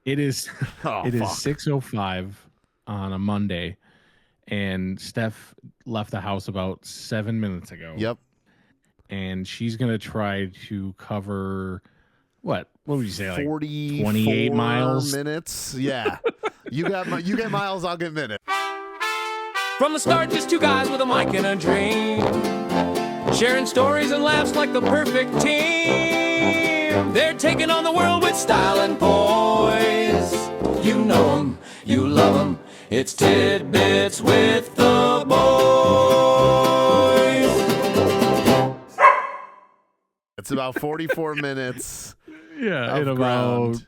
It is Oh, it is fuck. 6:05 on a Monday, and Steph left the house about 7 minutes ago. Yep. And she's gonna try to cover what would you say, like 44 28 miles? minutes. Yeah. You get miles, I'll get minutes. From the start, just two guys with a mic and a dream, sharing stories and laughs like the perfect team. They're taking on the world with style and poise. You know them, you love them. It's Tidbitz with the boys. It's about 44 minutes. Yeah, of in about ground.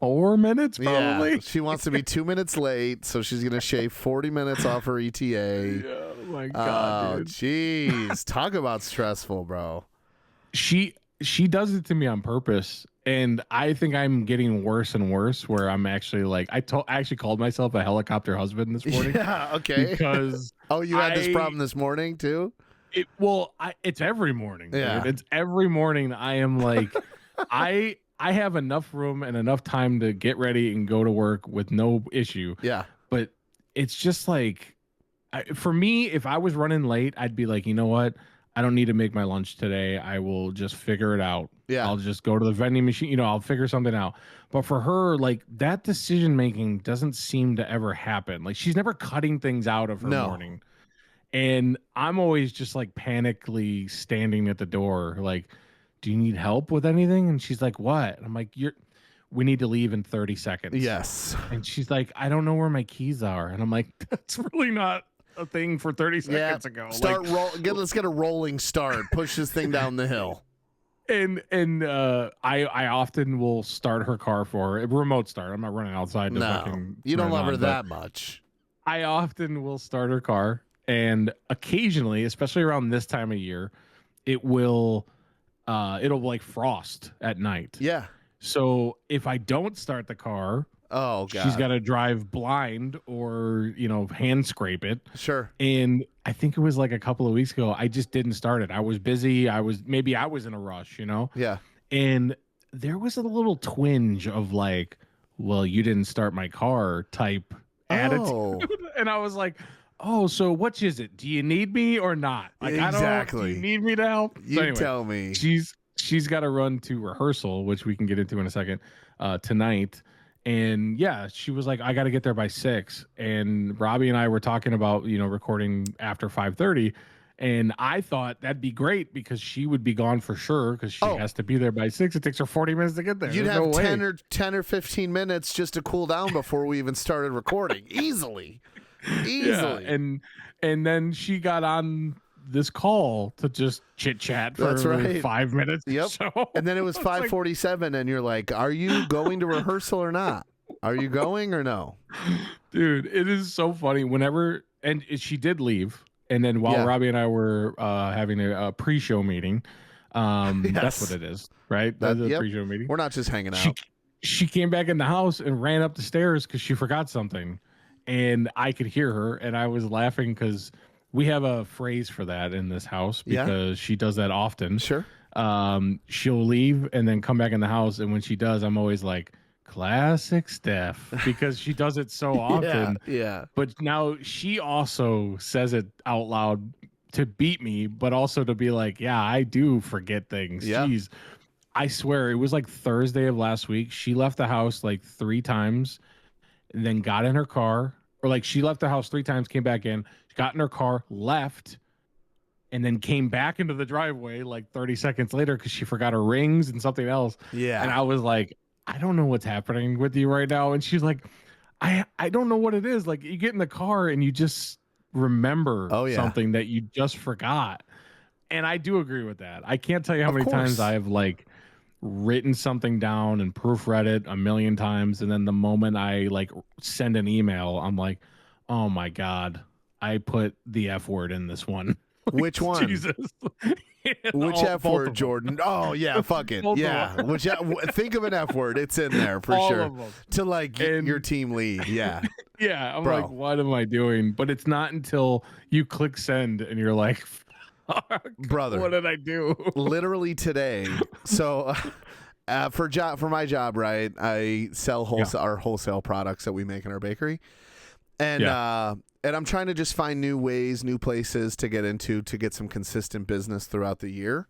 4 minutes probably. Yeah, she wants to be 2 minutes late, so she's gonna shave 40 minutes off her ETA. Oh my god, Oh, dude. jeez. Talk about stressful, bro. She does it to me on purpose, and I think I'm getting worse and worse. Where I'm actually like, I actually called myself a helicopter husband this morning. Yeah, okay. Because you had this problem this morning too? It's every morning. Yeah. Dude. It's every morning. I am like, I have enough room and enough time to get ready and go to work with no issue. Yeah. But it's just like, for me, if I was running late, I'd be like, you know what? I don't need to make my lunch today. I will just figure it out. Yeah. I'll just go to the vending machine. I'll figure something out. But for her, like, that decision making doesn't seem to ever happen. Like, she's never cutting things out of her morning. And I'm always just like panically standing at the door, like, do you need help with anything? And she's like, what? And I'm like, we need to leave in 30 seconds. Yes. And she's like, I don't know where my keys are. And I'm like, that's really not a thing for 30 seconds ago. Let's get a rolling start. Push this thing down the hill. And I often will start her car for her. Remote start. I'm not running outside to fucking you don't turn it love her on, that much. I often will start her car, and occasionally, especially around this time of year, it'll like frost at night. Yeah. So if I don't start the car, oh god, she's got to drive blind or hand scrape it. Sure. And I think it was like a couple of weeks ago, I just didn't start it. I was busy. I was in a rush, Yeah. And there was a little twinge of like, well, you didn't start my car type attitude. And I was like, oh, so which is it? Do you need me or not? Like, exactly. Do you need me to help? You anyway, tell me. She's got to run to rehearsal, which we can get into in a second, tonight. And yeah, she was like, I got to get there by 6. And Robbie and I were talking about, recording after 5:30. And I thought that'd be great because she would be gone for sure because she has to be there by 6. It takes her 40 minutes to get there. You'd have 10 or 15 minutes just to cool down before we even started recording. Easily. Yeah, and then she got on this call to just chit chat for 5 minutes. Yep. So. And then it was 5:47, and you're like, "Are you going to rehearsal or not? Are you going or no?" Dude, it is so funny. And she did leave, and then while Robbie and I were having a pre-show meeting, that's what it is, right? That's a pre-show meeting. We're not just hanging out. She came back in the house and ran up the stairs because she forgot something. And I could hear her, and I was laughing because we have a phrase for that in this house because she does that often. Sure. She'll leave and then come back in the house, and when she does, I'm always like, classic Steph, because she does it so often. Yeah. But now she also says it out loud to beat me, but also to be like, yeah, I do forget things. Yeah. Jeez. I swear, it was like Thursday of last week. She left the house like 3 times and then got in her car. Or like she left the house 3 times, came back in, got in her car, left, and then came back into the driveway like 30 seconds later because she forgot her rings and something else. Yeah. And I was like, I don't know what's happening with you right now. And she's like, I don't know what it is. Like, you get in the car and you just remember something that you just forgot. And I do agree with that. I can't tell you how many times I've like written something down and proofread it a million times, and then the moment I like send an email, I'm like, oh my god, I put the F word in this one. Which one? Jesus. Which F word, Jordan? Oh yeah, fuck it. Yeah. Think of an F word. It's in there for all sure. of them. To like your team lead. Yeah. Yeah. I'm like, what am I doing? But it's not until you click send and you're like, fuck, brother, what did I do? Literally today. So For my job, right? I sell our wholesale products that we make in our bakery, and I'm trying to just find new ways, new places to get into to get some consistent business throughout the year.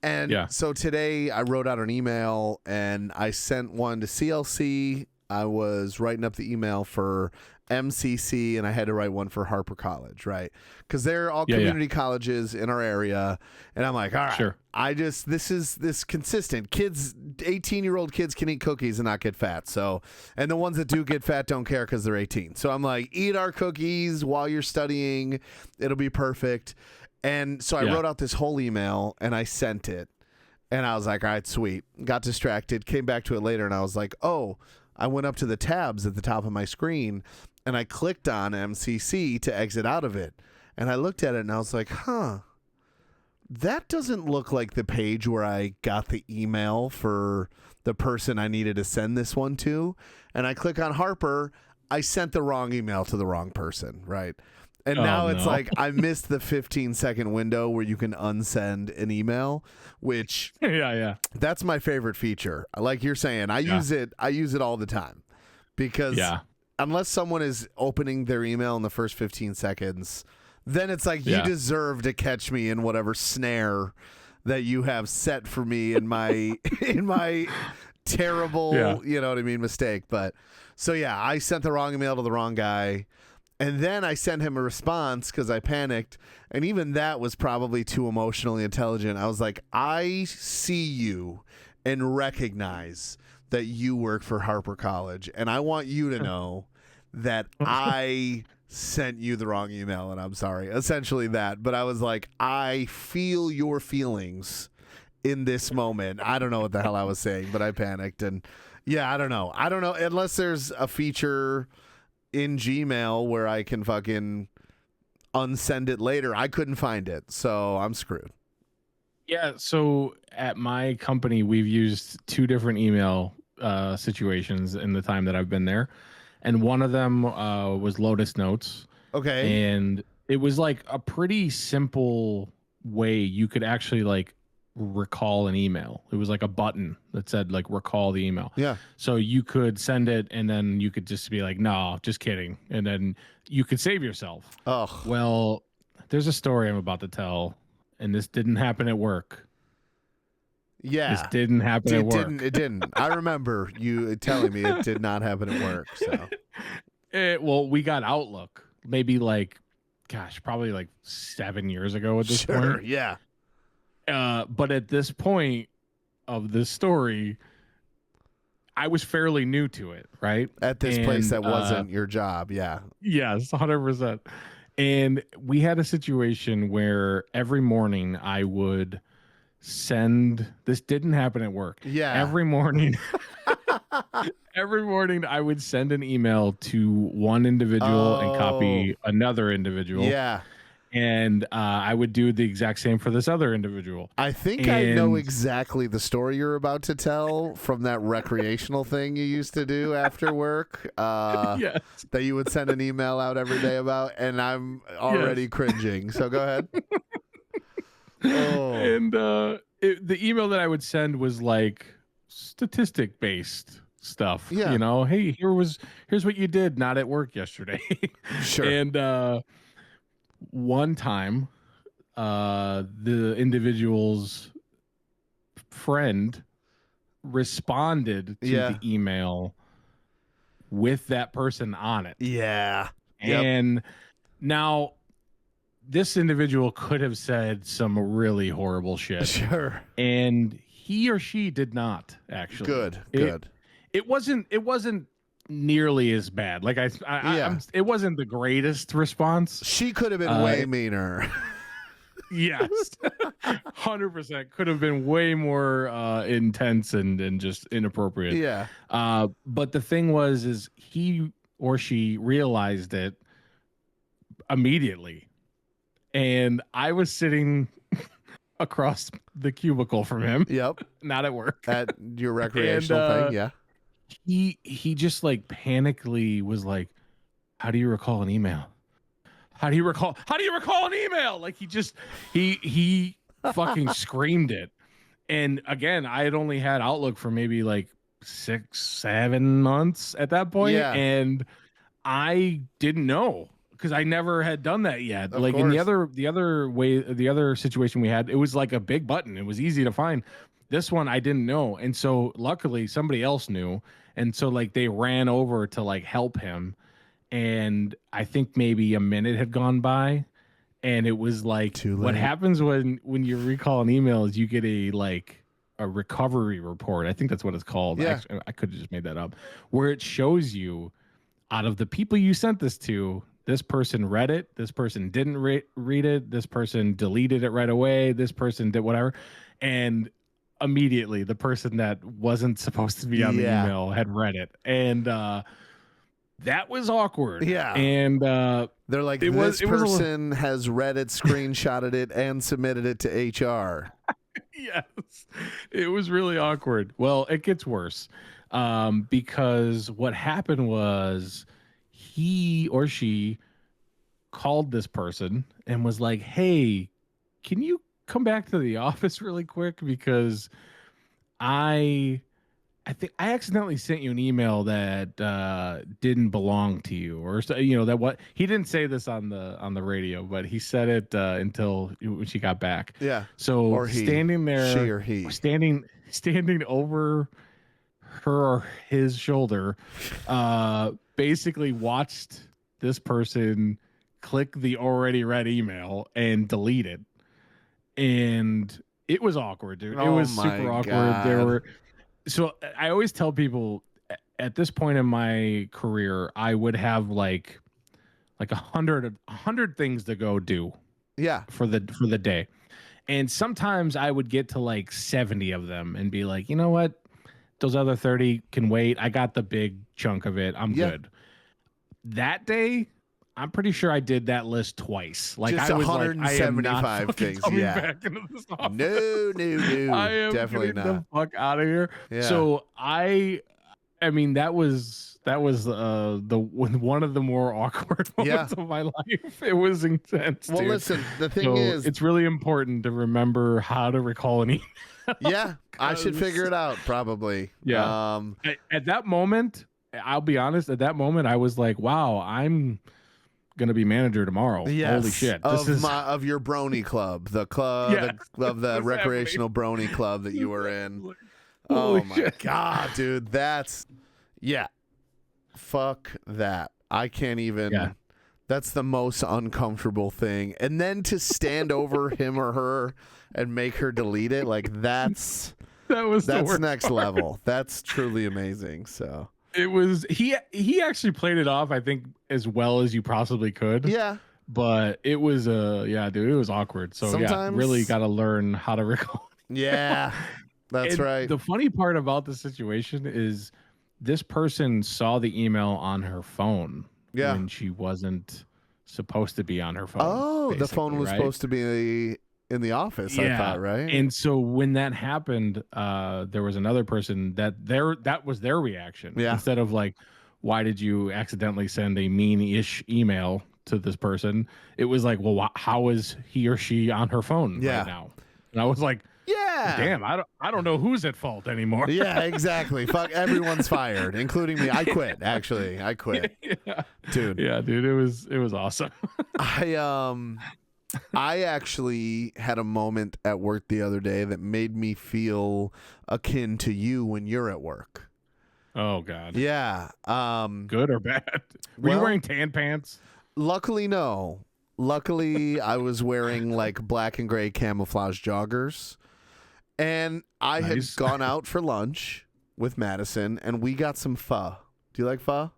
And so today I wrote out an email and I sent one to CLC. I was writing up the email for MCC, and I had to write one for Harper College, right? Because they're all community colleges in our area, and I'm like, all right, this is consistent. Kids, 18-year-old kids can eat cookies and not get fat. So, and the ones that do get fat don't care because they're 18. So I'm like, eat our cookies while you're studying. It'll be perfect. And so I wrote out this whole email and I sent it, and I was like, all right, sweet. Got distracted, came back to it later, and I was like, oh. I went up to the tabs at the top of my screen and I clicked on MCC to exit out of it. And I looked at it and I was like, that doesn't look like the page where I got the email for the person I needed to send this one to. And I click on Harper. I sent the wrong email to the wrong person, right? And now it's like I missed the 15-second window where you can unsend an email, which that's my favorite feature. Like you're saying, I use it all the time because unless someone is opening their email in the first 15 seconds, then it's like you deserve to catch me in whatever snare that you have set for me in my terrible, you know what I mean, mistake. But so I sent the wrong email to the wrong guy. And then I sent him a response because I panicked. And even that was probably too emotionally intelligent. I was like, I see you and recognize that you work for Harper College. And I want you to know that I sent you the wrong email. And I'm sorry. Essentially that. But I was like, I feel your feelings in this moment. I don't know what the hell I was saying, but I panicked. And I don't know. Unless there's a feature in Gmail where I can fucking unsend it later. I couldn't find it, so I'm screwed. Yeah, so at my company, we've used two different email situations in the time that I've been there. And one of them was Lotus Notes. Okay. And it was like a pretty simple way you could actually like recall an email. It was like a button that said like recall the email. Yeah. So you could send it and then you could just be like, no, just kidding. And then you could save yourself. Oh. Well, there's a story I'm about to tell, and this didn't happen at work. Yeah. This didn't happen at work. It didn't. I remember you telling me it did not happen at work. So. Well, we got Outlook maybe like, probably like 7 years ago at this point. Yeah. But at this point of this story, I was fairly new to it, right? At this place that wasn't your job, yeah. Yes, 100%. And we had a situation where every morning I would send, this didn't happen at work. Yeah. Every morning I would send an email to one individual and copy another individual. Yeah. And I would do the exact same for this other individual. I think I know exactly the story you're about to tell from that recreational thing you used to do after work. Yes. That you would send an email out every day about, and I'm already cringing. So go ahead. And the email that I would send was like statistic based stuff. Yeah. You know, hey, here's what you did not at work yesterday. Sure. And one time the individual's friend responded to the email with that person on it. Yeah. And now this individual could have said some really horrible shit. Sure. And he or she did not, actually. Good. It wasn't nearly as bad. Like it wasn't the greatest response. She could have been way meaner. Yes. 100% could have been way more intense and just inappropriate. Yeah. But the thing is he or she realized it immediately. And I was sitting across the cubicle from him. Yep. Not at work. At your recreational thing, yeah. He just like panically was like, how do you recall an email? How do you recall an email? Like he fucking screamed it. And again, I had only had Outlook for maybe like 6-7 months at that point, Yeah. and I didn't know because I never had done that yet. Of Like course. in the other situation we had, it was like a big button. It was easy to find. This one I didn't know, and so luckily somebody else knew, and so like they ran over to like help him, and I think maybe a minute had gone by, and it was like Too what late. happens when you recall an email is you get a recovery report. I think that's what it's called. Yeah. Actually, I could have just made that up, where it shows you out of the people you sent this to, this person read it, this person didn't read it, this person deleted it right away, this person did whatever, and immediately the person that wasn't supposed to be on the email had read it, and that was awkward. Yeah. And they're like, this person has read it, screenshotted it, and submitted it to HR. Yes, it was really awkward. Well, it gets worse because what happened was he or she called this person and was like, hey, can you come back to the office really quick? Because I think I accidentally sent you an email that didn't belong to you, or that what he didn't say this on the radio, but he said it until when she got back. Yeah. So or he, standing there, she or he, standing over her or his shoulder, basically watched this person click the already read email and delete it, and it was awkward, dude. It was super awkward. God. So I always tell people at this point in my career, I would have like 100 things to go do. Yeah. For the day. And sometimes I would get to like 70 of them and be like, you know what? Those other 30 can wait. I got the big chunk of it. I'm good. That day, I'm pretty sure I did that list twice. Like just I was 175 things. Yeah. Back into this office. No. I am definitely getting not. the fuck out of here. Yeah. So I mean that was one of the more awkward moments of my life. It was intense. Well, dude. listen, the thing is, it's really important to remember how to recall an email. Yeah, I should figure it out probably. Yeah. At that moment, I'll be honest. At that moment, I was like, "Wow, I'm gonna be manager tomorrow." Yes, holy shit! Of your brony club, the club of the recreational brony club that you were in. Oh my god, dude, fuck that. I can't even. Yeah. That's the most uncomfortable thing. And then to stand over him or her and make her delete it, like that's next level. That's truly amazing. So. It was he actually played it off, I think, as well as you possibly could. Yeah. But it was dude, it was awkward. So sometimes, really got to learn how to record. Yeah. That's right. The funny part about the situation is this person saw the email on her phone when she wasn't supposed to be on her phone. Oh, the phone was supposed to be in the office, I thought, right? And so when that happened, there was another person that was their reaction. Yeah. Instead of like, why did you accidentally send a mean-ish email to this person? It was like, well, how is he or she on her phone right now? And I was like, damn, I don't know who's at fault anymore. Yeah, exactly. Fuck, everyone's fired, including me. I quit, actually. I quit. Yeah. Dude. Yeah, dude, it was awesome. I actually had a moment at work the other day that made me feel akin to you when you're at work. Oh God. Yeah. Good or bad? Were you wearing tan pants? Luckily, no. Luckily, I was wearing like black and gray camouflage joggers. And I had gone out for lunch with Madison, and we got some pho. Do you like pho?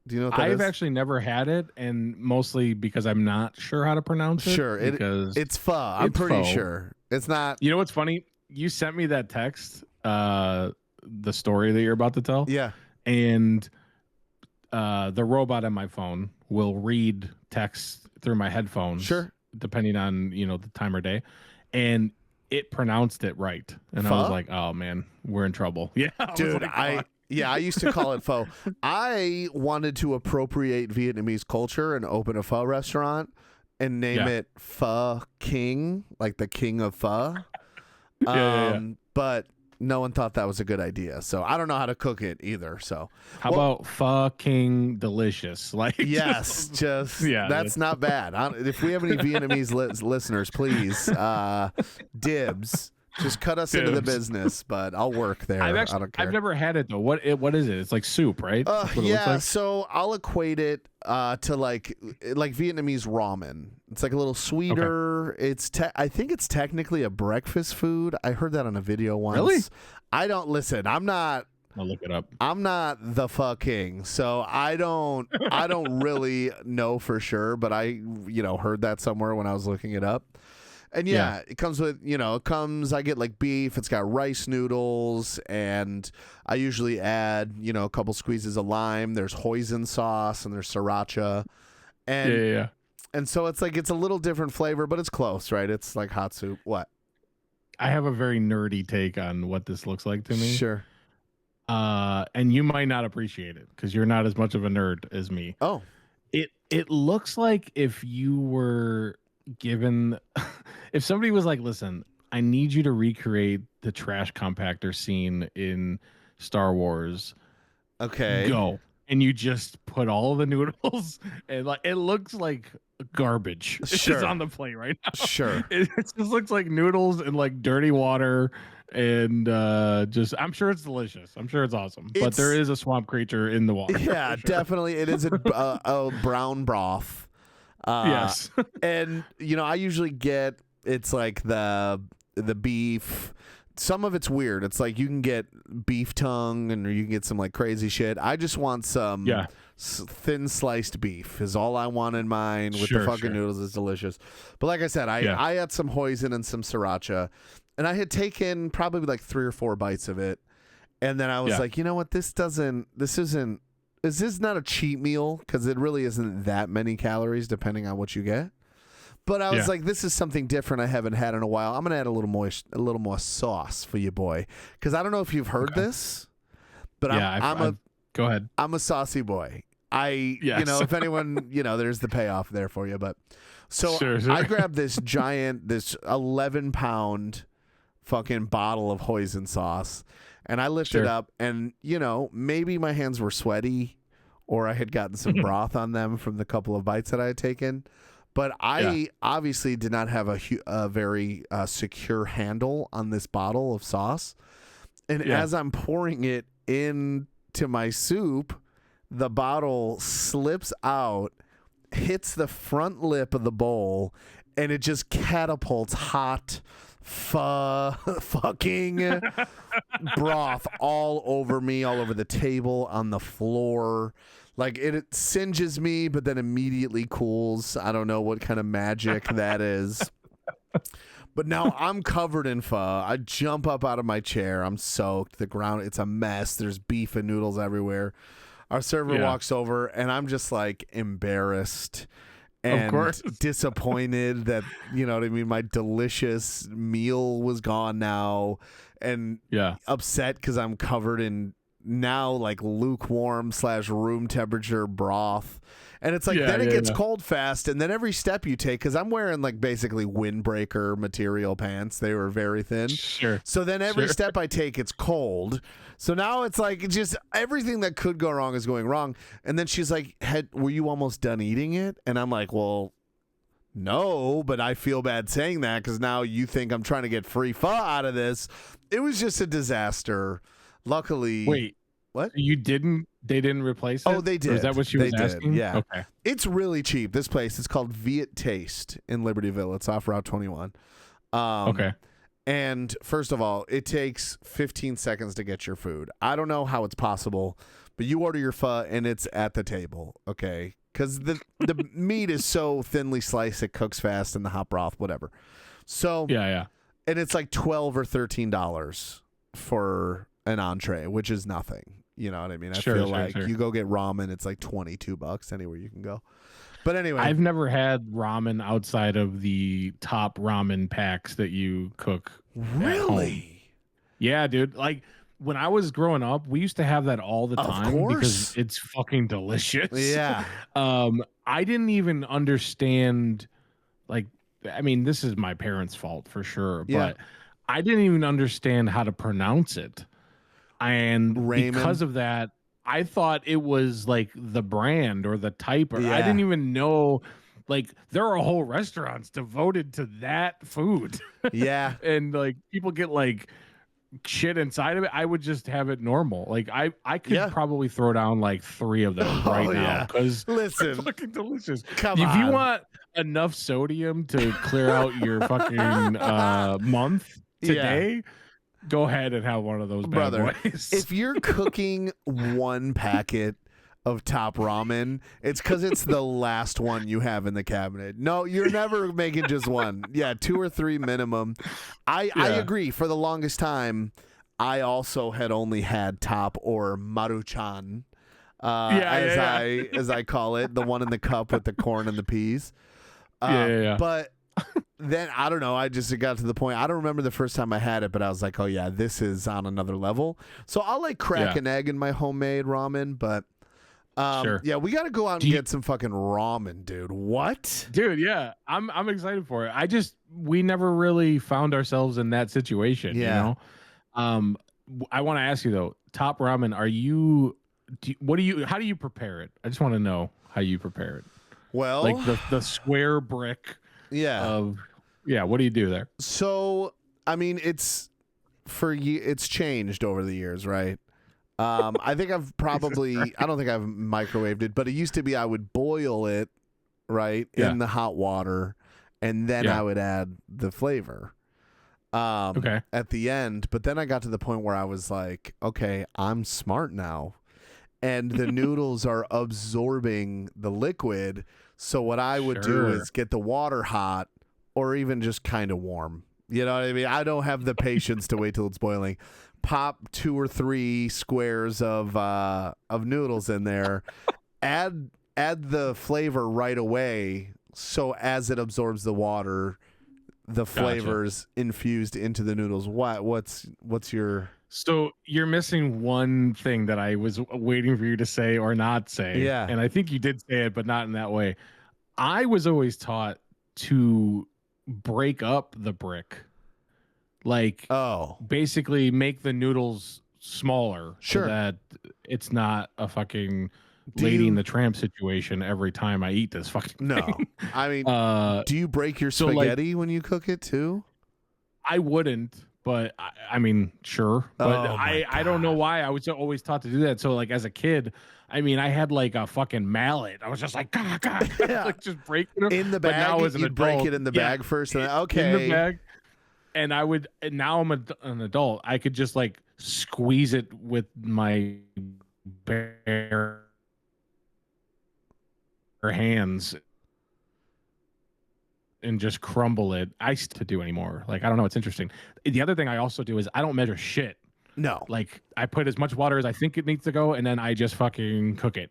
Do you know what that is? I've actually never had it, and mostly because I'm not sure how to pronounce it. Sure, it's pho. I'm pretty sure. It's not. You know what's funny? You sent me that text, the story that you're about to tell. Yeah. And the robot on my phone will read text through my headphones. Sure. Depending on, the time or day. And it pronounced it right. And pho? I was like, oh, man, we're in trouble. Yeah. Dude, I used to call it pho. I wanted to appropriate Vietnamese culture and open a pho restaurant and name it Pho King, like the king of pho. But no one thought that was a good idea. So I don't know how to cook it either. So how about fucking delicious? Like, yes, that's not bad. If we have any Vietnamese listeners, please, dibs. Just cut us into the business, but I'll work there. I don't care. I've never had it though. What is it? It's like soup, right? Yeah. So I'll equate it to like Vietnamese ramen. It's like a little sweeter. Okay. I think it's technically a breakfast food. I heard that on a video once. Really? I don't listen. I'm not. I'll look it up. I'm not the fucking, so I don't really know for sure, but I heard that somewhere when I was looking it up. And it comes with, I get like beef, it's got rice noodles, and I usually add, a couple squeezes of lime. There's hoisin sauce and there's sriracha. And and so it's like, it's a little different flavor, but it's close, right? It's like hot soup. What? I have a very nerdy take on what this looks like to me. Sure. And you might not appreciate it because you're not as much of a nerd as me. Oh. It looks like if you were given if somebody was like, listen, I need you to recreate the trash compactor scene in Star Wars. Okay. Go. And you just put all the noodles and like it looks like garbage. Sure. It's on the plate right now. Sure. It just looks like noodles and like dirty water and I'm sure it's delicious. I'm sure it's awesome. But there is a swamp creature in the water. Yeah, sure. Definitely. It is a brown broth. Yes. And I usually get, it's like the beef. Some of it's weird. It's like you can get beef tongue and you can get some like crazy shit. I just want some thin sliced beef is all I want in mine with the fucking noodles. It's delicious. But like I said, I had some hoisin and some sriracha, and I had taken probably like 3 or 4 bites of it. And then I was like, you know what? This is not a cheat meal because it really isn't that many calories depending on what you get. But I was like, this is something different I haven't had in a while. I'm gonna add a little more sauce for you, boy, because I don't know if you've heard this, but go ahead. I'm a saucy boy. If anyone, there's the payoff there for you. But so I grabbed this 11-pound fucking bottle of hoisin sauce. And I lifted up, and, maybe my hands were sweaty or I had gotten some broth on them from the couple of bites that I had taken. But I obviously did not have a very secure handle on this bottle of sauce. And as I'm pouring it into my soup, the bottle slips out, hits the front lip of the bowl, and it just catapults hot fucking broth all over me, all over the table, on the floor. Like it singes me, but then immediately cools. I don't know what kind of magic that is. But now I'm covered in pho. I jump up out of my chair. I'm soaked. The ground, it's a mess. There's beef and noodles everywhere. Our server walks over, and I'm just like embarrassed and disappointed that, what I mean, my delicious meal was gone now, and upset because I'm covered in now like lukewarm / room temperature broth. And it's like, then it gets cold fast. And then every step you take, because I'm wearing like basically windbreaker material pants. They were very thin. Sure. So then every step I take, it's cold. So now it's like, just everything that could go wrong is going wrong. And then she's like, were you almost done eating it? And I'm like, well, no, but I feel bad saying that because now you think I'm trying to get free pho out of this. It was just a disaster. Luckily. Wait. What? They didn't replace it? Oh, they did. Or is that what she was asking? Yeah. Okay. It's really cheap. This place, it's called Viet Taste in Libertyville. It's off Route 21. Okay. And first of all, it takes 15 seconds to get your food. I don't know how it's possible, but you order your pho and it's at the table, okay? Because the meat is so thinly sliced, it cooks fast in the hot broth, whatever. So yeah. And it's like $12 or $13 for an entree, which is nothing. You know what I mean? I feel like you go get ramen, it's like $22 anywhere you can go. But anyway, I've never had ramen outside of the top ramen packs that you cook. Really? Yeah, dude. Like when I was growing up, we used to have that all the time because it's fucking delicious. Yeah. I didn't even understand. Like, I mean, this is my parents' fault for sure, but I didn't even understand how to pronounce it. And Ramen. Because of that, I thought it was like the brand or the type, or Yeah. I didn't even know. Like, there are whole restaurants devoted to that food. Yeah. And like people get like shit inside of it. I would just have it normal. Like I could probably throw down like 3 of those right now because listen, they're fucking delicious. Come if on. you want enough sodium to clear out your fucking month today, go ahead and have one of those bad boys. If you're cooking 1 packet of top ramen, it's because it's the last one you have in the cabinet. No, you're never making just one. Yeah, 2 or 3 minimum. I agree. For the longest time, I also had only had top or maruchan, as I call it, the one in the cup with the corn and the peas. But then I don't know. It got to the point. I don't remember the first time I had it, but I was like, oh yeah, this is on another level. So I'll like crack an egg in my homemade ramen, but. Sure. Yeah, we got to go out and get some fucking ramen, dude. What? Dude, yeah. I'm excited for it. We never really found ourselves in that situation, you know? I want to ask you though, top ramen, how do you prepare it? I just want to know how you prepare it. Well, like the square brick what do you do there? So, I mean, it's changed over the years, right? I think I don't think I've microwaved it, but it used to be I would boil it, right, in the hot water, and then I would add the flavor at the end. But then I got to the point where I was like, okay, I'm smart now. And the noodles are absorbing the liquid. So what I would do is get the water hot or even just kind of warm. You know what I mean? I don't have the patience to wait till it's boiling. Pop 2 or 3 squares of noodles in there. Add the flavor right away. So as it absorbs the water, the flavors infused into the noodles. What's your? So you're missing one thing that I was waiting for you to say or not say. Yeah. And I think you did say it, but not in that way. I was always taught to break up the brick. Like, basically make the noodles smaller so that it's not a fucking Lady in the Tramp situation every time I eat this fucking thing. I mean, do you break your spaghetti when you cook it too? I wouldn't, but I mean, sure. But I don't know why I was always taught to do that. So like as a kid, I mean, I had like a fucking mallet. I was just like, like just breaking it in the bag. But now as an adult, break it in the bag first. And in the bag. And now I'm an adult. I could just like squeeze it with my bare hands and just crumble it. I used to do anymore. Like, I don't know. It's interesting. The other thing I also do is I don't measure shit. No. Like, I put as much water as I think it needs to go, and then I just fucking cook it.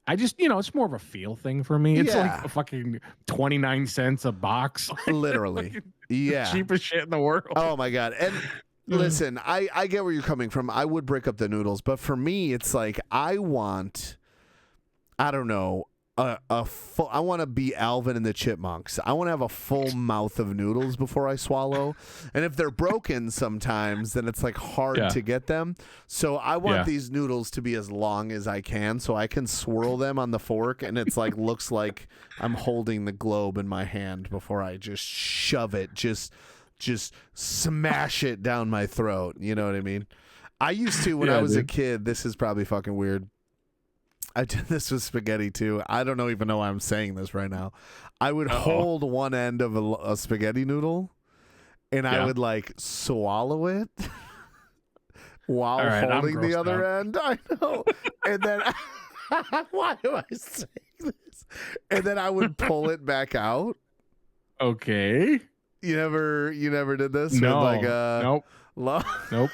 I just, it's more of a feel thing for me. It's like a fucking 29 cents a box. Literally. Cheapest shit in the world. Oh my God. And listen, I get where you're coming from. I would break up the noodles, but for me, it's like I don't know, I want to be Alvin and the Chipmunks. I want to have a full mouth of noodles before I swallow. And if they're broken sometimes, then it's like hard to get them. So I want these noodles to be as long as I can so I can swirl them on the fork and it's like looks like I'm holding the globe in my hand before I just shove it, just smash it down my throat. You know what I mean? I used to when I was a kid, this is probably fucking weird. I did this with spaghetti too. I don't even know why I'm saying this right now. I would hold one end of a spaghetti noodle, and I would like swallow it while holding the other end. I know. And then, why am I saying this? And then I would pull it back out. Okay. You never did this? No. With like nope. Nope.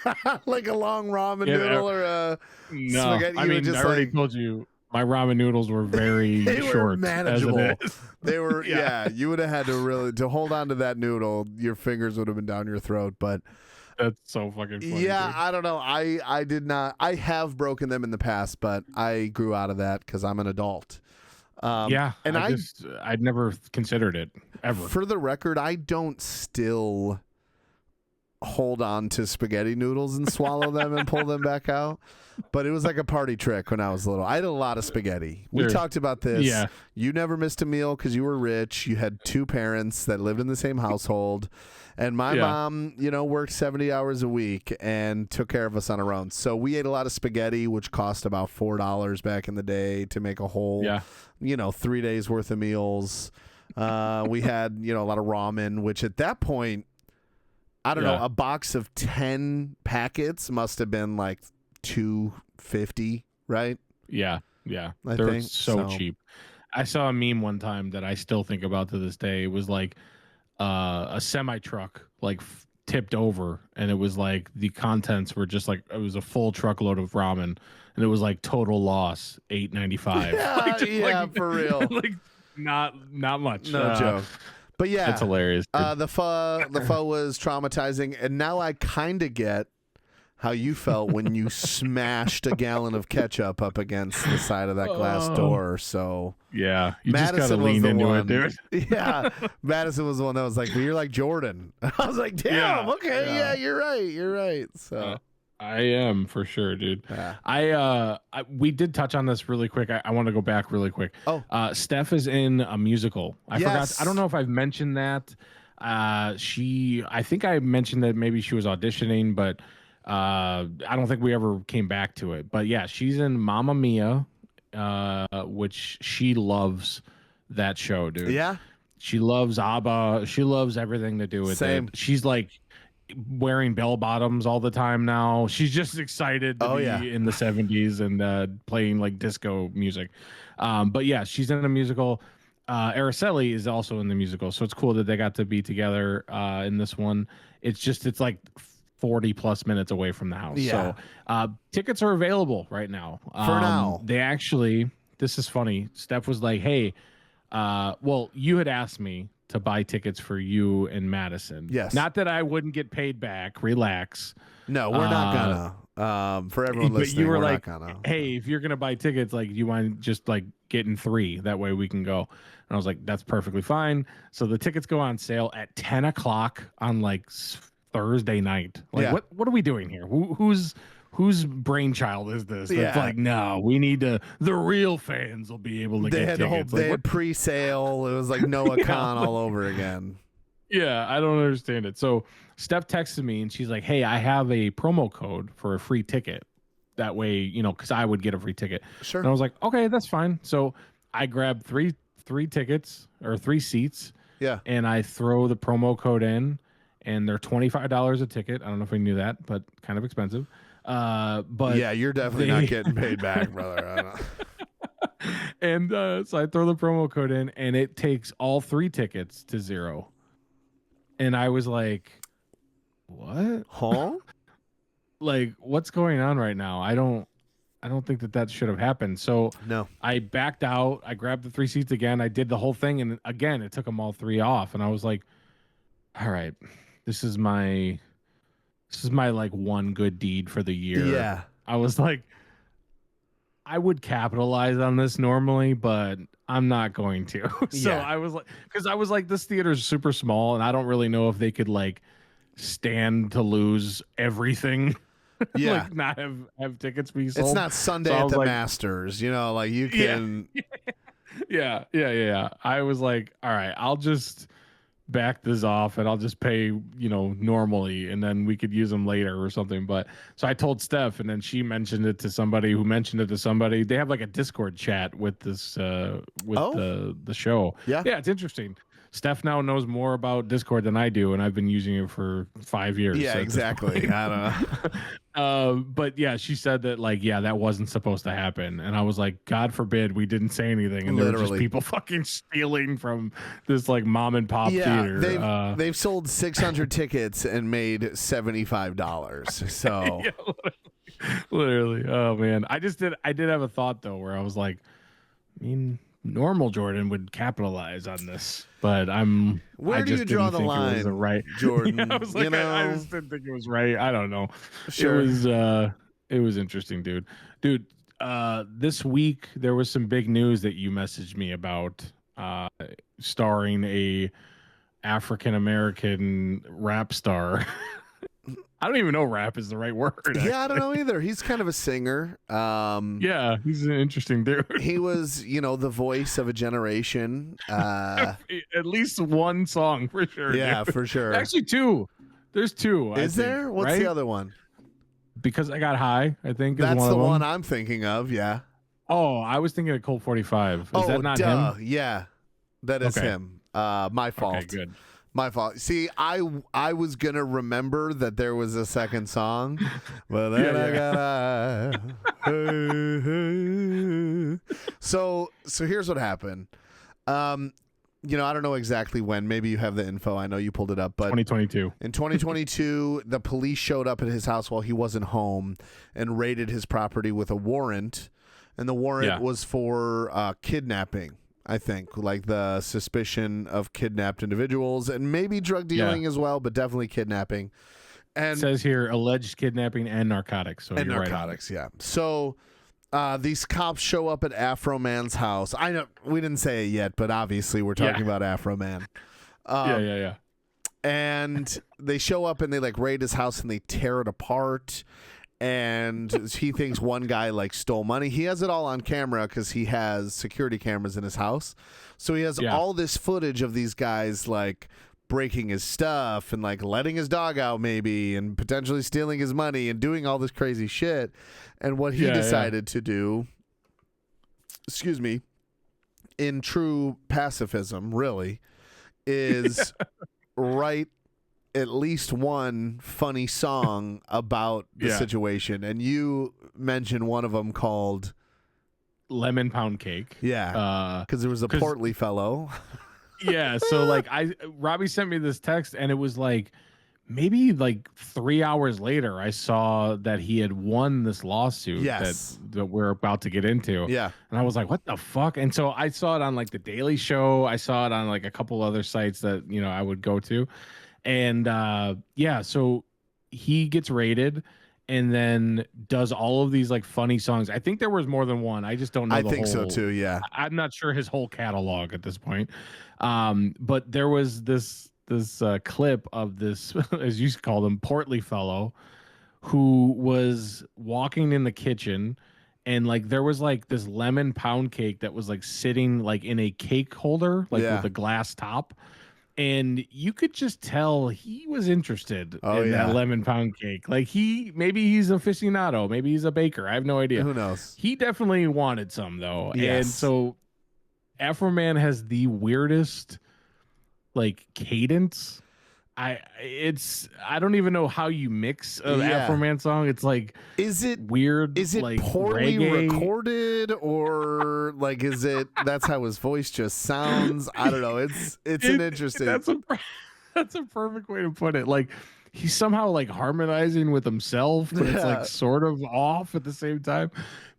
Like a long ramen noodle or a spaghetti. I mean, I already told you. My ramen noodles were very short. Were manageable. They were, you would have had to hold on to that noodle. Your fingers would have been down your throat, but that's so fucking funny. Yeah, dude. I don't know. I did not. I have broken them in the past, but I grew out of that because I'm an adult. And I'd never considered it ever. For the record, I don't still hold on to spaghetti noodles and swallow them and pull them back out. But it was like a party trick when I was little. I had a lot of spaghetti. We talked about this. Yeah. You never missed a meal because you were rich. You had 2 parents that lived in the same household. And my mom, worked 70 hours a week and took care of us on her own. So we ate a lot of spaghetti, which cost about $4 back in the day to make a whole, 3 days worth of meals. We had, a lot of ramen, which at that point, I don't know, a box of 10 packets must have been like $2.50, right? Yeah. I They're think so cheap. I saw a meme one time that I still think about to this day. It was like a semi truck like tipped over, and it was like the contents were just like it was a full truckload of ramen, and it was like total loss $8.95. Yeah, for real. Like not much. No joke. But yeah, it's hilarious. The pho was traumatizing, and now I kind of get how you felt when you smashed a gallon of ketchup up against the side of that glass door. So yeah, you Madison just gotta lean into it, dude. Yeah, Madison was the one that was like, well, "You're like Jordan." I was like, "Damn, okay, yeah, you're right." So I am for sure, dude. Yeah. We did touch on this really quick. I want to go back really quick. Oh, Steph is in a musical. I Yes. forgot. I don't know if I've mentioned that. I think I mentioned that maybe she was auditioning, but I don't think we ever came back to it. But yeah, she's in Mamma Mia, which she loves that show, dude. Yeah. She loves ABBA. She loves everything to do with Same. it. She's like wearing bell bottoms all the time now. She's just excited to be in the 70s and playing like disco music. But yeah, she's in a musical. Araceli is also in the musical, so it's cool that they got to be together in this one. It's like 40 plus minutes away from the house. Yeah. So tickets are available right now. For now. They actually, this is funny. Steph was like, hey, well, you had asked me to buy tickets for you and Madison. Yes. Not that I wouldn't get paid back. Relax. No, we're not gonna. For everyone listening, but you were we're like, not gonna. hey, if you're gonna buy tickets, like, do you mind just like getting 3? That way we can go. And I was like, that's perfectly fine. So the tickets go on sale at 10 o'clock on like Thursday night. Like, what are we doing here? Whose brainchild is this? It's like, no, we need to. The real fans will be able to get tickets. They had pre-sale. It was like Noah Khan all over again. Yeah, I don't understand it. So Steph texted me and she's like, hey, I have a promo code for a free ticket. That way, because I would get a free ticket. Sure. And I was like, okay, that's fine. So I grabbed three tickets or 3 seats. Yeah. And I throw the promo code in, and they're $25 a ticket. I don't know if we knew that, but kind of expensive. But yeah, you're definitely not getting paid back, brother. I don't know. And so I throw the promo code in, and it takes all 3 tickets to 0. And I was like, what? Huh? Like, what's going on right now? I don't think that should have happened. So no, I backed out. I grabbed the 3 seats again. I did the whole thing, and again, it took them all 3 off. And I was like, all right, this is my like one good deed for the year. Yeah. I was like, I would capitalize on this normally, but I'm not going to. So I was like, because I was like, this theater is super small, and I don't really know if they could like stand to lose everying. Yeah. Like not have tickets be sold. It's not Sunday So at the Masters, like you can. Yeah. I was like, all right, I'll just back this off and I'll just pay, normally, and then we could use them later or something. But so I told Steph, and then she mentioned it to somebody who mentioned it to somebody. They have like a Discord chat with this the show. Yeah, it's interesting. Steph now knows more about Discord than I do, and I've been using it for 5 years. Yeah, exactly. I don't know. But yeah, she said that that wasn't supposed to happen, and I was like, God forbid we didn't say anything, and there were just people fucking stealing from this like mom and pop theater. They've sold 600 tickets and made $75. So literally, oh man, I did have a thought though, where I was like, normal Jordan would capitalize on this, but Where do you draw the line, it was right Jordan? I was like, I just didn't think it was right. I don't know. Sure. It was interesting, dude. This week there was some big news that you messaged me about, starring a African American rap star I don't even know rap is the right word. Yeah, I don't know either. He's kind of a singer. Yeah, he's an interesting dude. He was, the voice of a generation. At least one song for sure. Yeah, dude. for sure. Actually, two. There's two. Is there? What's right? the other one? Because I Got High, I think. That's is the one I'm thinking of. Yeah. Oh, I was thinking of Colt 45. Is that not him? Yeah, that is him. My fault. Okay, good. My fault. See, I was gonna remember that there was a second song, but then I got So here's what happened. I don't know exactly when. Maybe you have the info. I know you pulled it up, but 2022. In 2022, the police showed up at his house while he wasn't home and raided his property with a warrant, and the warrant was for kidnapping. I think, like the suspicion of kidnapped individuals and maybe drug dealing as well, but definitely kidnapping. And it says here alleged kidnapping and narcotics. So and you're narcotics, yeah. So these cops show up at Afroman's house. I know we didn't say it yet, but obviously we're talking about Afroman. Yeah. And they show up and they raid his house and they tear it apart. And he thinks one guy stole money. He has it all on camera because he has security cameras in his house. So he has all this footage of these guys breaking his stuff and letting his dog out maybe and potentially stealing his money and doing all this crazy shit. And what he decided to do, excuse me, in true pacifism, really, is write at least one funny song about the situation. And you mentioned one of them called Lemon Pound Cake. Yeah. Because there was a portly fellow. Yeah. So Robbie sent me this text and it was maybe 3 hours later, I saw that he had won this lawsuit that we're about to get into. Yeah. And I was like, what the fuck? And so I saw it on The Daily Show. I saw it on a couple other sites that, I would go to. And so he gets raided and then does all of these funny songs. I think there was more than one. I just don't know. I think so too. Yeah. I'm not sure his whole catalog at this point. But there was this clip of this, as you call him, portly fellow who was walking in the kitchen and there was this lemon pound cake that was sitting in a cake holder with a glass top. And you could just tell he was interested in that lemon pound cake. Maybe he's an aficionado. Maybe he's a baker. I have no idea. Who knows? He definitely wanted some, though. Yes. And so Afroman has the weirdest, cadence. I don't even know how you mix an Afroman song. It's is it weird? Is it poorly reggae? Recorded or is it that's how his voice just sounds? I don't know. It's an interesting. That's a perfect way to put it. He's somehow harmonizing with himself, but it's sort of off at the same time.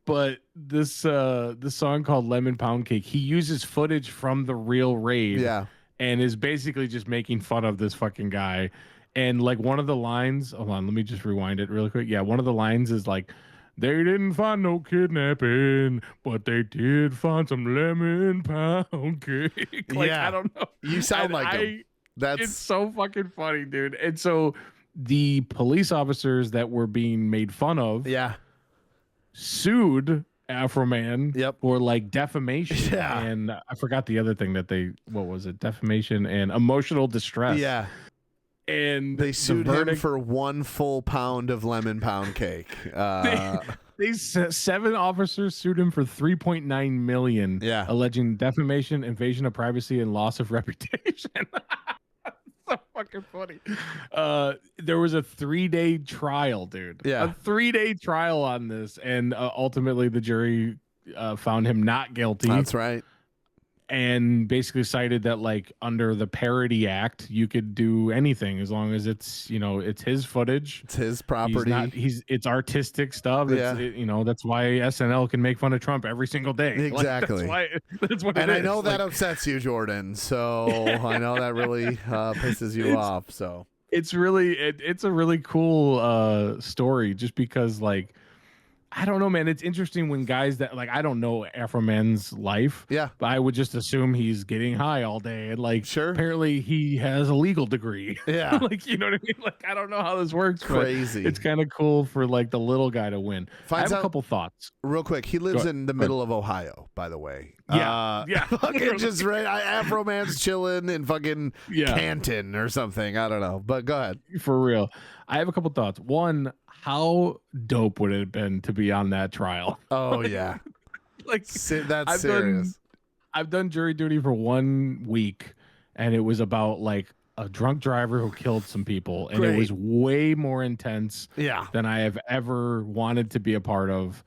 But this song called Lemon Pound Cake, he uses footage from the real raid. Yeah. And is basically just making fun of this fucking guy. And one of the lines, hold on, let me just rewind it really quick. Yeah, one of the lines is they didn't find no kidnapping, but they did find some lemon pound cake. I don't know. You sound him. It's so fucking funny, dude. And so the police officers that were being made fun of sued Afroman for defamation and I forgot the other thing that what was it? Defamation and emotional distress. Yeah. And they sued him for 1 full pound of lemon pound cake. These 7 officers sued him for $3.9 million, alleging defamation, invasion of privacy, and loss of reputation. So fucking funny. There was a 3-day trial, dude. Yeah. A 3-day trial on this, and ultimately the jury found him not guilty. That's right. And basically cited that under the Parody Act, you could do anything as long as it's it's his footage, it's his property. It's artistic stuff. Yeah. That's why SNL can make fun of Trump every single day. Exactly. That's what. And I know that upsets you, Jordan. So I know that really pisses you off. So it's a really cool story, just because I don't know, man. It's interesting when guys that like I don't know Afroman's life. Yeah. But I would just assume he's getting high all day. And like apparently he has a legal degree. Yeah. Like, you know what I mean? Like, I don't know how this works. Crazy. It's kind of cool for like the little guy to win. I have a couple thoughts. Real quick. He lives in the middle of Ohio, by the way. Yeah. Yeah. Fucking just right. Afroman's chilling in fucking Canton or something. I don't know. But go ahead. For real. I have a couple thoughts. One, how dope would it have been to be on that trial? Oh yeah. Like that's serious. I've done jury duty for 1 week, and it was about like a drunk driver who killed some people, and it was way more intense than I have ever wanted to be a part of.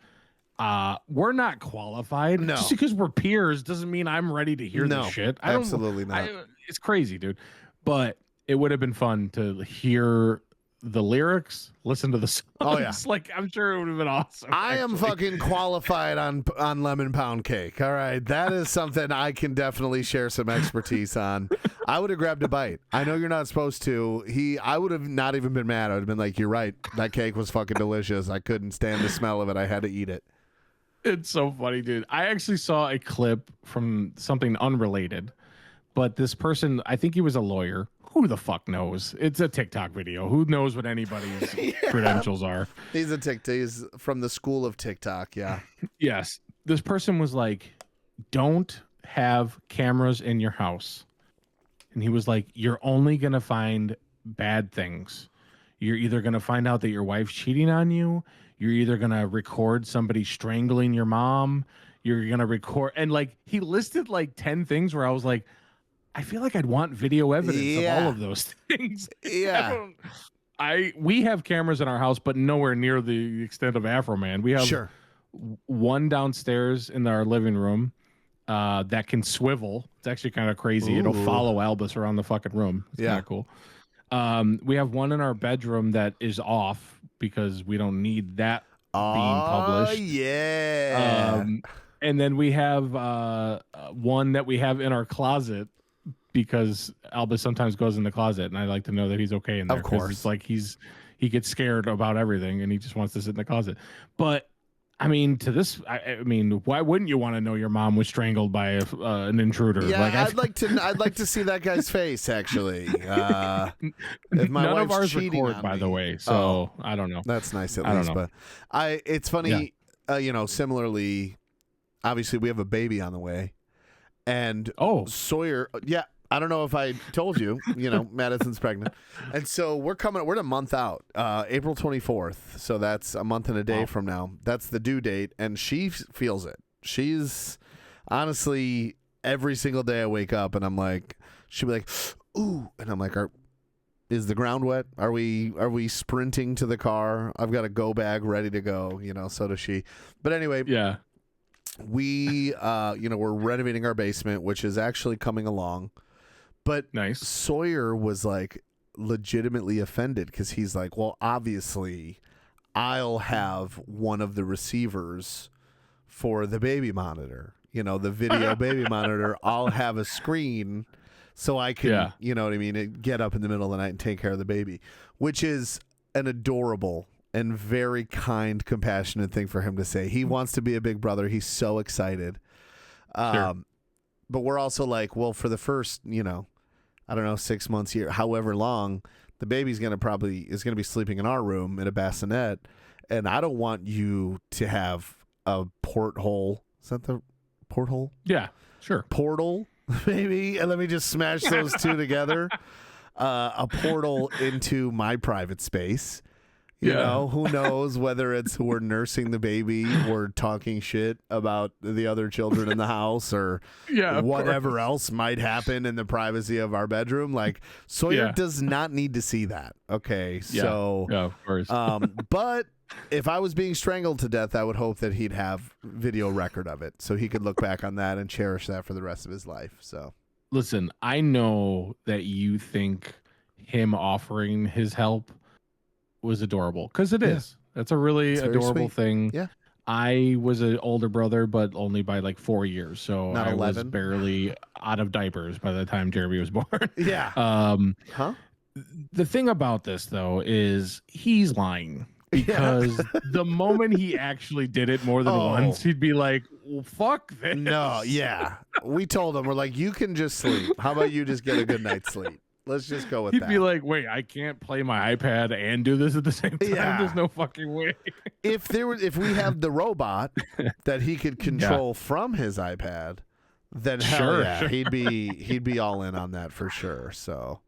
We're not qualified. No. Just because we're peers doesn't mean I'm ready to hear this shit. Absolutely not. It's crazy, dude. But it would have been fun to hear the lyrics, listen to the songs. Oh yeah. Like, I'm sure it would have been awesome. I am fucking qualified on lemon pound cake. All right. That is something I can definitely share some expertise on. I would have grabbed a bite. I know you're not supposed to. I would have not even been mad. I would have been like, you're right. That cake was fucking delicious. I couldn't stand the smell of it. I had to eat it. It's so funny, dude. I actually saw a clip from something unrelated, but this person, I think he was a lawyer. Who the fuck knows? It's a TikTok video. Who knows what anybody's credentials are? He's a TikTok. He's from the school of TikTok. Yeah. Yes. This person was like, don't have cameras in your house. And he was like, you're only going to find bad things. You're either going to find out that your wife's cheating on you. You're either going to record somebody strangling your mom. You're going to record. And like, he listed like 10 things where I was like, I feel like I'd want video evidence of all of those things. Yeah. We have cameras in our house, but nowhere near the extent of Afroman. We have one downstairs in our living room that can swivel. It's actually kind of crazy. Ooh. It'll follow Albus around the fucking room. It's kind of cool. We have one in our bedroom that is off because we don't need that being published. Yeah. And then we have one that we have in our closet because Albus sometimes goes in the closet, and I like to know that he's okay in there. Of course. It's like he gets scared about everything, and he just wants to sit in the closet. But I mean, I mean, why wouldn't you want to know your mom was strangled by an intruder? Yeah, like, I'd like to see that guy's face. Actually, if my none of wife's ours cheating record, on by me. the way. So I don't know. That's nice at least. But it's funny. Yeah. Similarly, obviously we have a baby on the way, and Sawyer. Yeah. I don't know if I told you, Madison's pregnant. And so we're a month out, April 24th. So that's a month and a day from now. That's the due date. And she feels it. She's honestly, every single day I wake up and I'm like, she'll be like, ooh. And I'm like, is the ground wet? Are we sprinting to the car? I've got a go bag ready to go, so does she. But anyway. Yeah. We, we're renovating our basement, which is actually coming along. But nice. Sawyer was like legitimately offended because he's like, well, obviously I'll have one of the receivers for the baby monitor, the video baby monitor. I'll have a screen so I can, you know what I mean, get up in the middle of the night and take care of the baby, which is an adorable and very kind, compassionate thing for him to say. He wants to be a big brother. He's so excited. But we're also like, well, for the first, I don't know, 6 months, year, however long, the baby's is gonna be sleeping in our room in a bassinet, and I don't want you to have a porthole. Is that the porthole? Yeah, sure. Portal, maybe, and let me just smash those two together. A portal into my private space. You know, who knows whether it's we're nursing the baby or talking shit about the other children in the house or whatever else might happen in the privacy of our bedroom. Like, Sawyer does not need to see that. Okay, so of course. But if I was being strangled to death, I would hope that he'd have video record of it so he could look back on that and cherish that for the rest of his life. So, listen, I know that you think him offering his help was adorable because it is. That's a really adorable thing. Yeah. I was an older brother, but only by like 4 years. So Not I 11. was barely out of diapers by the time Jeremy was born. Yeah. The thing about this though is he's lying. because the moment he actually did it more than once, he'd be like, well, fuck this. No, yeah. We told him, we're like, you can just sleep. How about you just get a good night's sleep? Let's just go with that. He'd be like, wait, I can't play my iPad and do this at the same time. Yeah. There's no fucking way. If we have the robot that he could control from his iPad, then hell yeah, he'd be all in on that for sure. So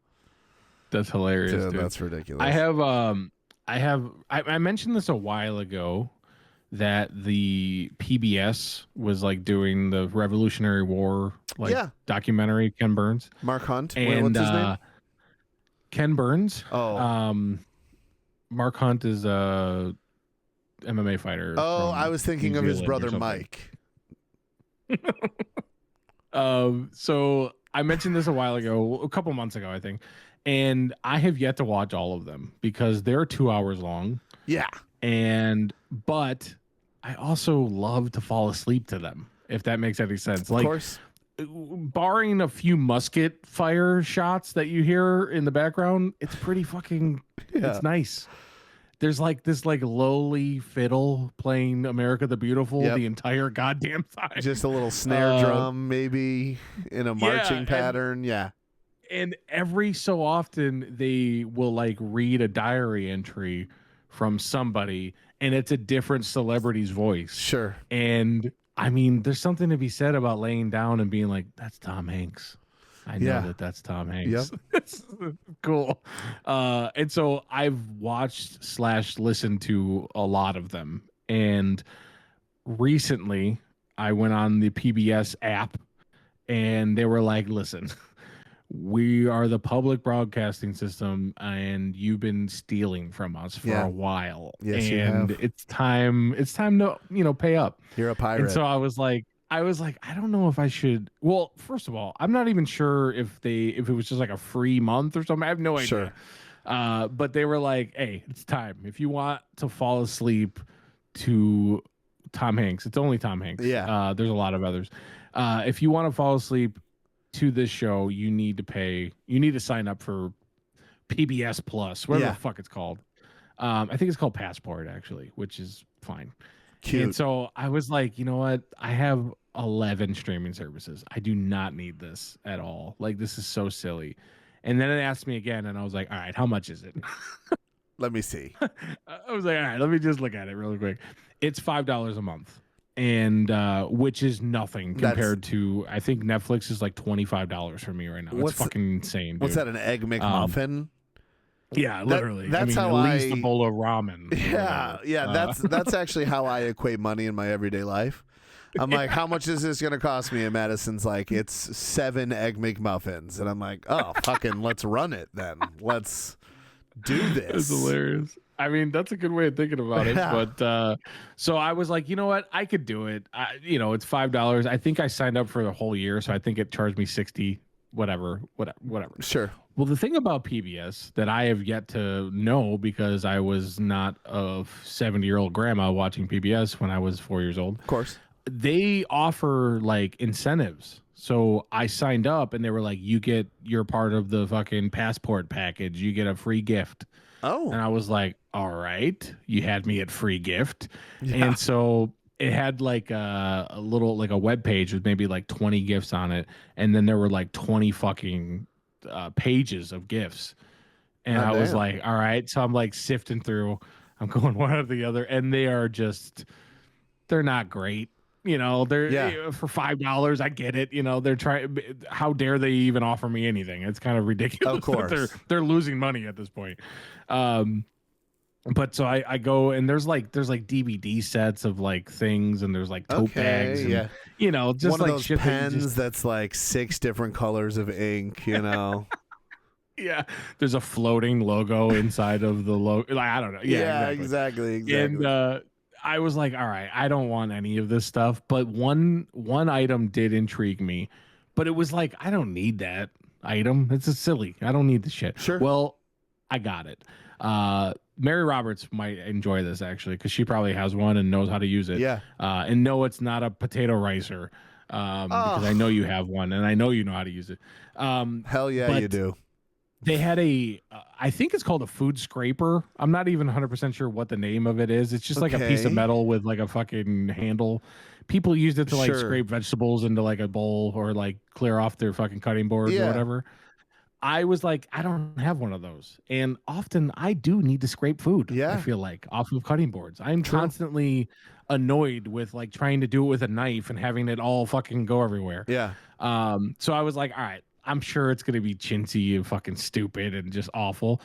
that's hilarious. Dude. That's ridiculous. I mentioned this a while ago that the PBS was like doing the Revolutionary War documentary. Ken Burns, Mark Hunt, and what's his name? Ken Burns. Oh, Mark Hunt is a MMA fighter. Oh, I was thinking of his brother Mike. So I mentioned this a while ago, a couple months ago, I think, and I have yet to watch all of them because they're 2 hours long. Yeah, but I also love to fall asleep to them, if that makes any sense. Of course. Barring a few musket fire shots that you hear in the background, it's pretty fucking it's nice. There's like this like lowly fiddle playing America the Beautiful the entire goddamn time. Just a little snare drum maybe in a marching pattern. And every so often they will like read a diary entry from somebody and it's a different celebrity's voice. Sure. And I mean, there's something to be said about laying down and being like, that's Tom Hanks. I know that's Tom Hanks. Yep. It's cool. And so I've watched / listened to a lot of them. And recently I went on the PBS app and they were like, listen, we are the public broadcasting system and you've been stealing from us for a while. Yes, and you have. it's time to, pay up. You're a pirate. And so I was like, I don't know if I should. Well, first of all, I'm not even sure if it was just like a free month or something. I have no idea. Sure. But they were like, hey, it's time. If you want to fall asleep to Tom Hanks, it's only Tom Hanks. Yeah. There's a lot of others. If you want to fall asleep to this show, you need to pay. You need to sign up for PBS Plus, whatever the fuck it's called. I think it's called Passport, actually, which is fine. Cute. And so I was like, you know what? I have 11 streaming services. I do not need this at all. Like, this is so silly. And then it asked me again, and I was like, all right, how much is it? Let me see. I was like, all right, let me just look at it really quick. It's $5 a month, and which is nothing compared to, I think Netflix is like $25 for me right now. It's fucking insane, dude. What's that, an Egg McMuffin? Yeah, literally. That's how at least a bowl of ramen. Yeah. That's actually how I equate money in my everyday life. I'm like, how much is this going to cost me? And Madison's like, it's 7 Egg McMuffins. And I'm like, oh, fucking let's run it then. Let's do this. It's hilarious. I mean, that's a good way of thinking about it. But so I was like, you know what? I could do it. It's $5. I think I signed up for the whole year. So I think it charged me $60, whatever. Sure. Well, the thing about PBS that I have yet to know, because I was not a 70-year-old grandma watching PBS when I was 4 years old. Of course. They offer like incentives. So I signed up and they were like, you're part of the fucking Passport package. You get a free gift. Oh. And I was like, all right, you had me at free gift. Yeah. And so it had like a little, like a web page with maybe like 20 gifts on it. And then there were like 20 fucking pages of gifts. And I was like, all right. So I'm like sifting through, I'm going one or the other. And they're not great. They're for $5. I get it. They're trying. How dare they even offer me anything? It's kind of ridiculous. Of course, they're losing money at this point. But so I go and there's like DVD sets of like things and there's like tote bags. And, just one like of those pens that's like 6 different colors of ink. Yeah, there's a floating logo inside of the logo. Like, I don't know. Yeah, exactly. And I was like, all right, I don't want any of this stuff. But one item did intrigue me. But it was like, I don't need that item. It's a silly. I don't need the shit. Sure. Well, I got it. Mary Roberts might enjoy this, actually, because she probably has one and knows how to use it. Yeah. And no, it's not a potato ricer. Because I know you have one and I know you know how to use it. Hell yeah, you do. They had I think it's called a food scraper. I'm not even 100% sure what the name of it is. It's just like a piece of metal with like a fucking handle. People used it to like scrape vegetables into like a bowl or like clear off their fucking cutting boards or whatever. I was like, I don't have one of those. And often I do need to scrape food. I feel like off of cutting boards. I'm constantly annoyed with like trying to do it with a knife and having it all fucking go everywhere. Yeah. So I was like, all right, I'm sure it's going to be chintzy and fucking stupid and just awful.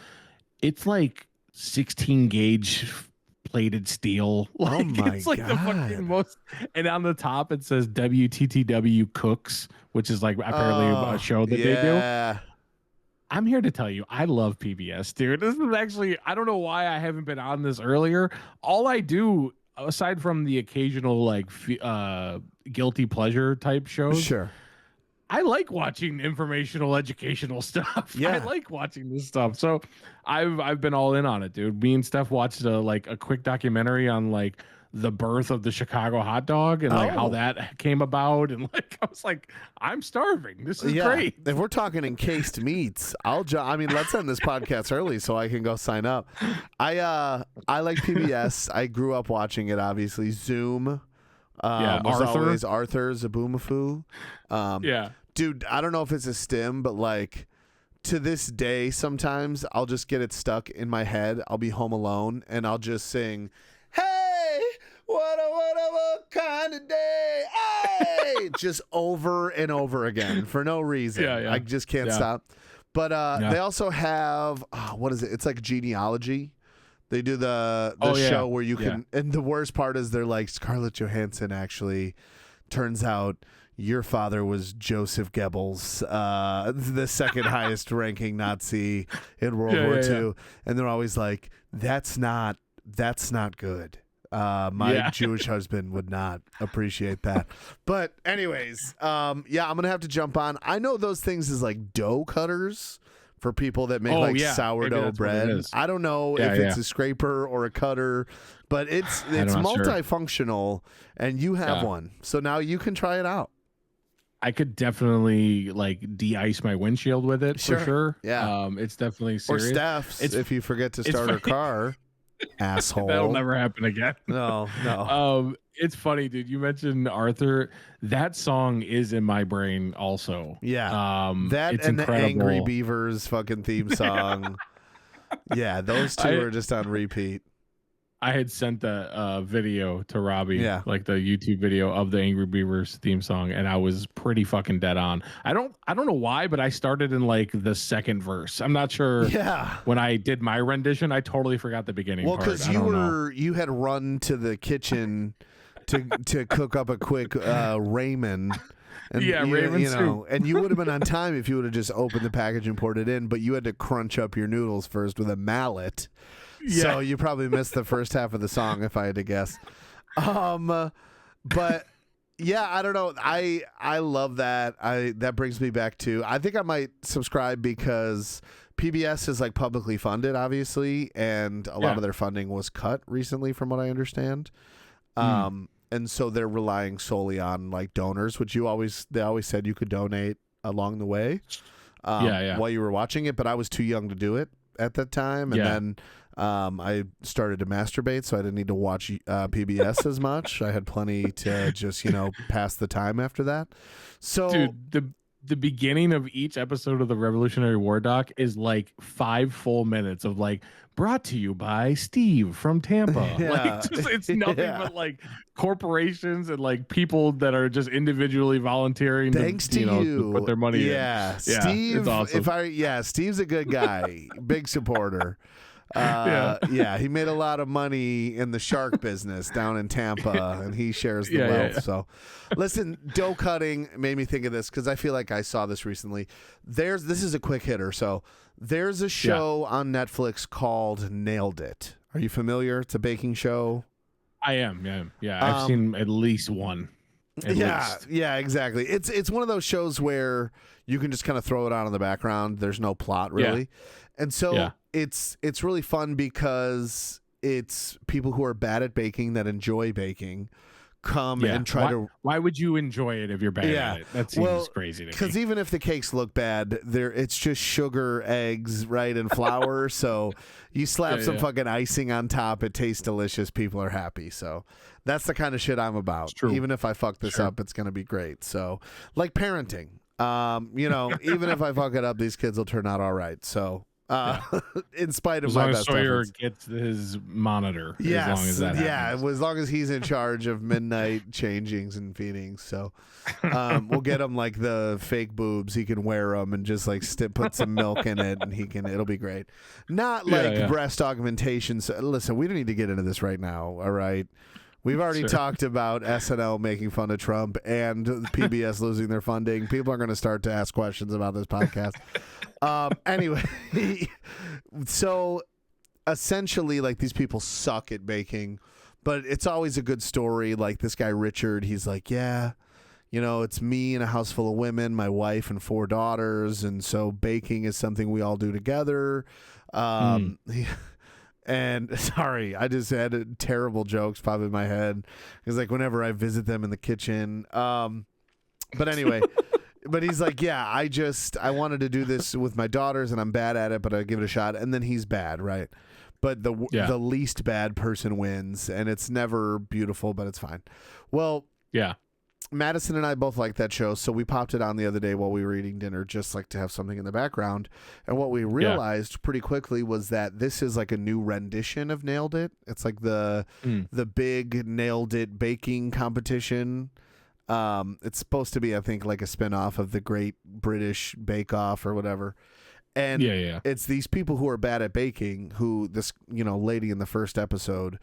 It's like 16 gauge plated steel. Like, it's like the fucking most. And on the top, it says WTTW Cooks, which is like apparently a show that they do. I'm here to tell you, I love PBS, dude. This is actually, I don't know why I haven't been on this earlier. All I do, aside from the occasional like guilty pleasure type shows, I like watching informational, educational stuff. I like watching this stuff. So I've been all in on it, dude. Me and Steph watched a quick documentary on like the birth of the Chicago hot dog and like how that came about. And like, I was like, I'm starving. This is great. If we're talking encased meats, I mean, let's end this podcast early so I can go sign up. I like PBS. I grew up watching it, obviously. Zoom. Was always Arthur Zaboomafoo. Dude, I don't know if it's a stim, but like to this day, sometimes I'll just get it stuck in my head. I'll be home alone and I'll just sing, "Hey, what kind of day?" Hey, just over and over again for no reason. I just can't stop. But they also have what is it? It's like genealogy. They do the show where you can, and the worst part is they're like, Scarlett Johansson actually turns out your father was Joseph Goebbels, the second highest ranking Nazi in World War II. And they're always like, that's not good. My Jewish husband would not appreciate that. But anyways, I'm going to have to jump on. I know those things is like dough cutters for people that make sourdough bread. I don't know if it's a scraper or a cutter, but it's multifunctional, and you have one. So now you can try it out. I could definitely like de-ice my windshield with it for sure. Yeah. It's definitely serious. Or Steph's if you forget to start her car. Asshole. That'll never happen again. No. It's funny, dude. You mentioned Arthur. That song is in my brain also. Yeah. That it's and incredible. The Angry Beavers fucking theme song. Those two are just on repeat. I had sent the video to Robbie, like the YouTube video of the Angry Beavers theme song, and I was pretty fucking dead on. I don't know why, but I started in like the second verse. I'm not sure. When I did my rendition, I totally forgot the beginning. Well, because you had run to the kitchen to cook up a quick ramen. And ramen soup. And you would have been on time if you would have just opened the package and poured it in, but you had to crunch up your noodles first with a mallet. So you probably missed the first half of the song, if I had to guess. But yeah, I don't know. I love that. That brings me back to, I think I might subscribe because PBS is like publicly funded, obviously, and a lot of their funding was cut recently, from what I understand. And so they're relying solely on like donors, which they always said you could donate along the way. While you were watching it, but I was too young to do it at that time, and then I started to masturbate, so I didn't need to watch PBS as much. I had plenty to just pass the time after that. So, dude, the beginning of each episode of the Revolutionary War doc is like 5 full minutes of like, brought to you by Steve from Tampa. Like, it's nothing but like corporations and like people that are just individually volunteering. Thanks to you, to put their money in. Steve. It's awesome. Steve's a good guy, big supporter. He made a lot of money in the shark business down in Tampa, and he shares the wealth. So listen, dough cutting made me think of this because I feel like I saw this recently. This is a quick hitter. So there's a show on Netflix called Nailed It. Are you familiar? It's a baking show. I am. I've seen at least one. Yeah, exactly. It's one of those shows where you can just kind of throw it on in the background. There's no plot really. And so it's really fun because it's people who are bad at baking that enjoy baking come and try to. Why would you enjoy it if you're bad at it? That seems crazy to me. Because even if the cakes look bad, it's just sugar, eggs, right, and flour. So you slap some fucking icing on top, it tastes delicious. People are happy. So that's the kind of shit I'm about. Even if I fuck this up, it's gonna be great. So like parenting, even if I fuck it up, these kids will turn out all right. So. In spite of my best Sawyer efforts. gets his monitor. Yes, as long as that happens. as long as he's in charge of midnight changings and feedings. So we'll get him like the fake boobs. He can wear them and just like put some milk in it, and it'll be great. Not like breast augmentation. So, listen, we don't need to get into this right now. All right. We've already talked about SNL making fun of Trump and PBS losing their funding. People are going to start to ask questions about this podcast. Anyway, so essentially, like, these people suck at baking, but it's always a good story. Like this guy, Richard, he's like, it's me and a house full of women, my wife and 4 daughters. And so baking is something we all do together. And sorry, I just had terrible jokes pop in my head. It's like whenever I visit them in the kitchen. But anyway, but he's like, I wanted to do this with my daughters and I'm bad at it, but I give it a shot. And then he's bad, right? But the least bad person wins, and it's never beautiful, but it's fine. Well, Madison and I both like that show, so we popped it on the other day while we were eating dinner, just like to have something in the background. And what we realized pretty quickly was that this is like a new rendition of Nailed It. It's like the big Nailed It baking competition. It's supposed to be, I think, like a spinoff of the Great British Bake Off or whatever. And it's these people who are bad at baking, who this lady in the first episode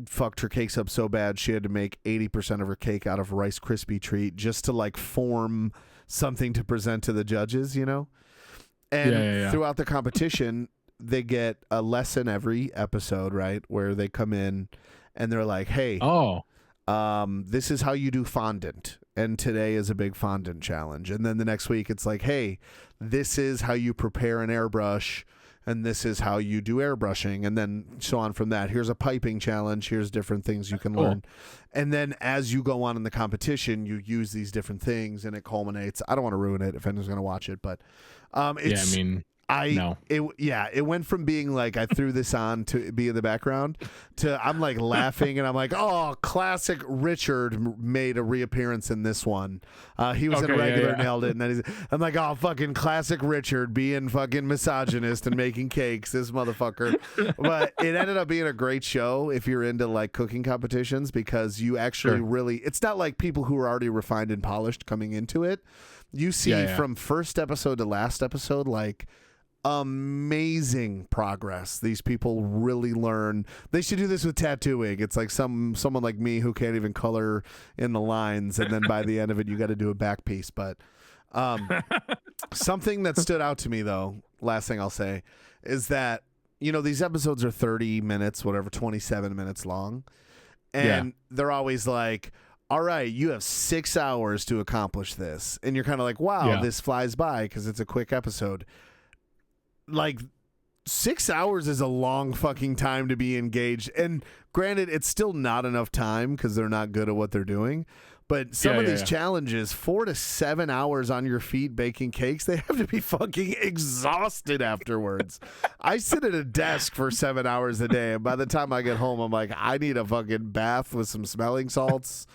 fucked her cakes up so bad she had to make 80% of her cake out of Rice Krispie treat just to like form something to present to the judges, And throughout the competition, they get a lesson every episode, right? Where they come in and they're like, hey, this is how you do fondant. And today is a big fondant challenge. And then the next week it's like, hey, this is how you prepare an airbrush. And this is how you do airbrushing, and then so on from that. Here's a piping challenge. Here's different things you can learn. And then as you go on in the competition, you use these different things, and it culminates. I don't want to ruin it if anyone's going to watch it, but it's... It went from being like I threw this on to be in the background to I'm like laughing and I'm like, oh, classic Richard made a reappearance in this one. He was in regular Nailed It, and then I'm like, oh, fucking classic Richard being fucking misogynist and making cakes, this motherfucker. But it ended up being a great show if you're into like cooking competitions, because you actually really, it's not like people who are already refined and polished coming into it. You see from first episode to last episode, like, amazing progress. These people really learn. They should do this with tattooing. It's like someone like me who can't even color in the lines, and then by the end of it you got to do a back piece. But something that stood out to me, though, last thing I'll say, is that these episodes are 30 minutes, whatever, 27 minutes long, and they're always like, all right, you have 6 hours to accomplish this, and you're kind of like, wow, this flies by because it's a quick episode. Like, 6 hours is a long fucking time to be engaged. And granted, it's still not enough time because they're not good at what they're doing. But some of these challenges, 4 to 7 hours on your feet baking cakes, they have to be fucking exhausted afterwards. I sit at a desk for 7 hours a day, and by the time I get home, I'm like, I need a fucking bath with some smelling salts.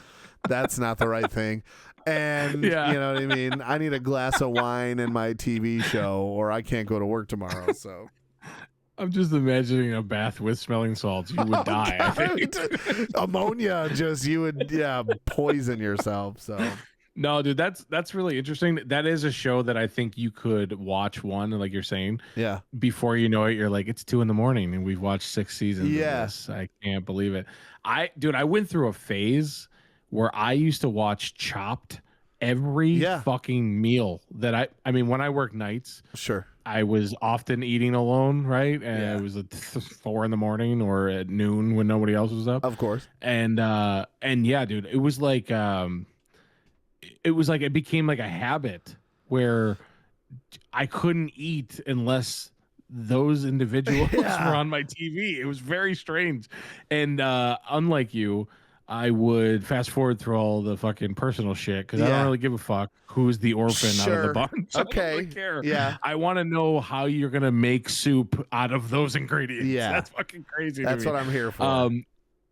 That's not the right thing. And you know what I mean? I need a glass of wine in my TV show, or I can't go to work tomorrow. So I'm just imagining a bath with smelling salts. You would die. I think. Ammonia, you would poison yourself. So no, dude, that's really interesting. That is a show that I think you could watch one, like you're saying. Yeah. Before you know it, you're like, it's 2 a.m. and we've watched 6 seasons of this. I can't believe it. I went through a phase where I used to watch Chopped every fucking meal that I mean, when I work nights, I was often eating alone, right? And it was at 4 a.m. or at noon when nobody else was up. Of course. And yeah, dude, it was like it became like a habit where I couldn't eat unless those individuals were on my TV. It was very strange. And unlike you, I would fast forward through all the fucking personal shit because I don't really give a fuck who's the orphan out of the bunch. Okay. I don't really care. Yeah. I want to know how you're gonna make soup out of those ingredients. Yeah. That's fucking crazy. That's what I'm here for.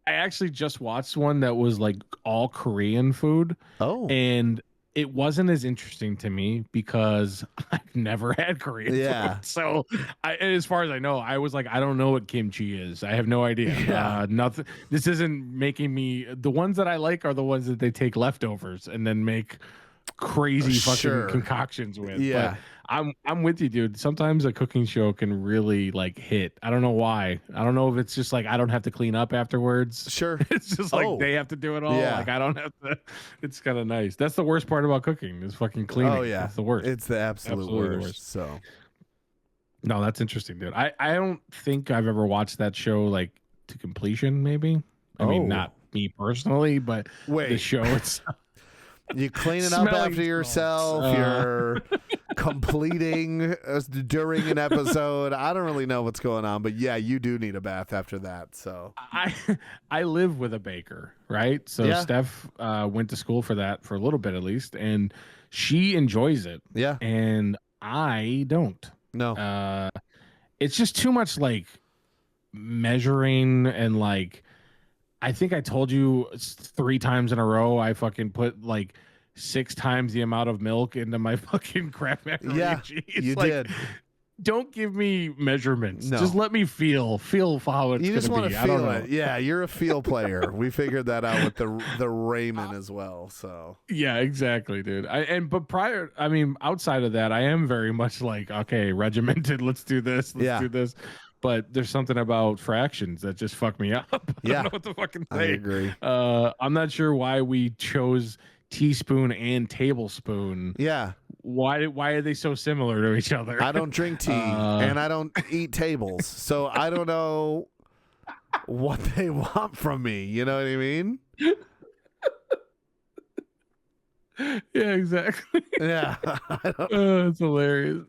I actually just watched one that was like all Korean food. Oh. And it wasn't as interesting to me because I've never had Korean food. So as far as I know, I was like, I don't know what kimchi is. I have no idea. Yeah. Nothing. This isn't making me. The ones that I like are the ones that they take leftovers and then make crazy fucking concoctions with. Yeah. But I'm with you, dude. Sometimes a cooking show can really like hit. I don't know why. I don't know if it's just like I don't have to clean up afterwards. Sure. It's just like they have to do it all. Yeah. Like I don't have to. It's kind of nice. That's the worst part about cooking is fucking cleaning. Oh yeah, it's the worst. It's the absolute worst. So no, that's interesting, dude. I don't think I've ever watched that show like to completion. Maybe. I mean, not me personally, but the show itself. You clean it up after yourself. You're completing during an episode. I don't really know what's going on, but yeah, you do need a bath after that. So I live with a baker, right? So Steph went to school for that for a little bit at least, and she enjoys it. Yeah, and I don't. No, it's just too much like measuring and like. I think I told you 3 times in a row I fucking put like 6 times the amount of milk into my fucking Kraft macaroni and cheese. You did. Don't give me measurements. No. Just let me feel how it's. You just want to feel it. Yeah, you're a feel player. We figured that out with the ramen as well. So yeah, exactly, dude. Outside of that, I am very much like regimented. Let's do this. Let's do this. But there's something about fractions that just fuck me up. I don't know what to fucking say. I agree. I'm not sure why we chose teaspoon and tablespoon. Yeah. Why are they so similar to each other? I don't drink tea and I don't eat tables. So I don't know what they want from me. You know what I mean? Yeah, exactly. Yeah. It's hilarious.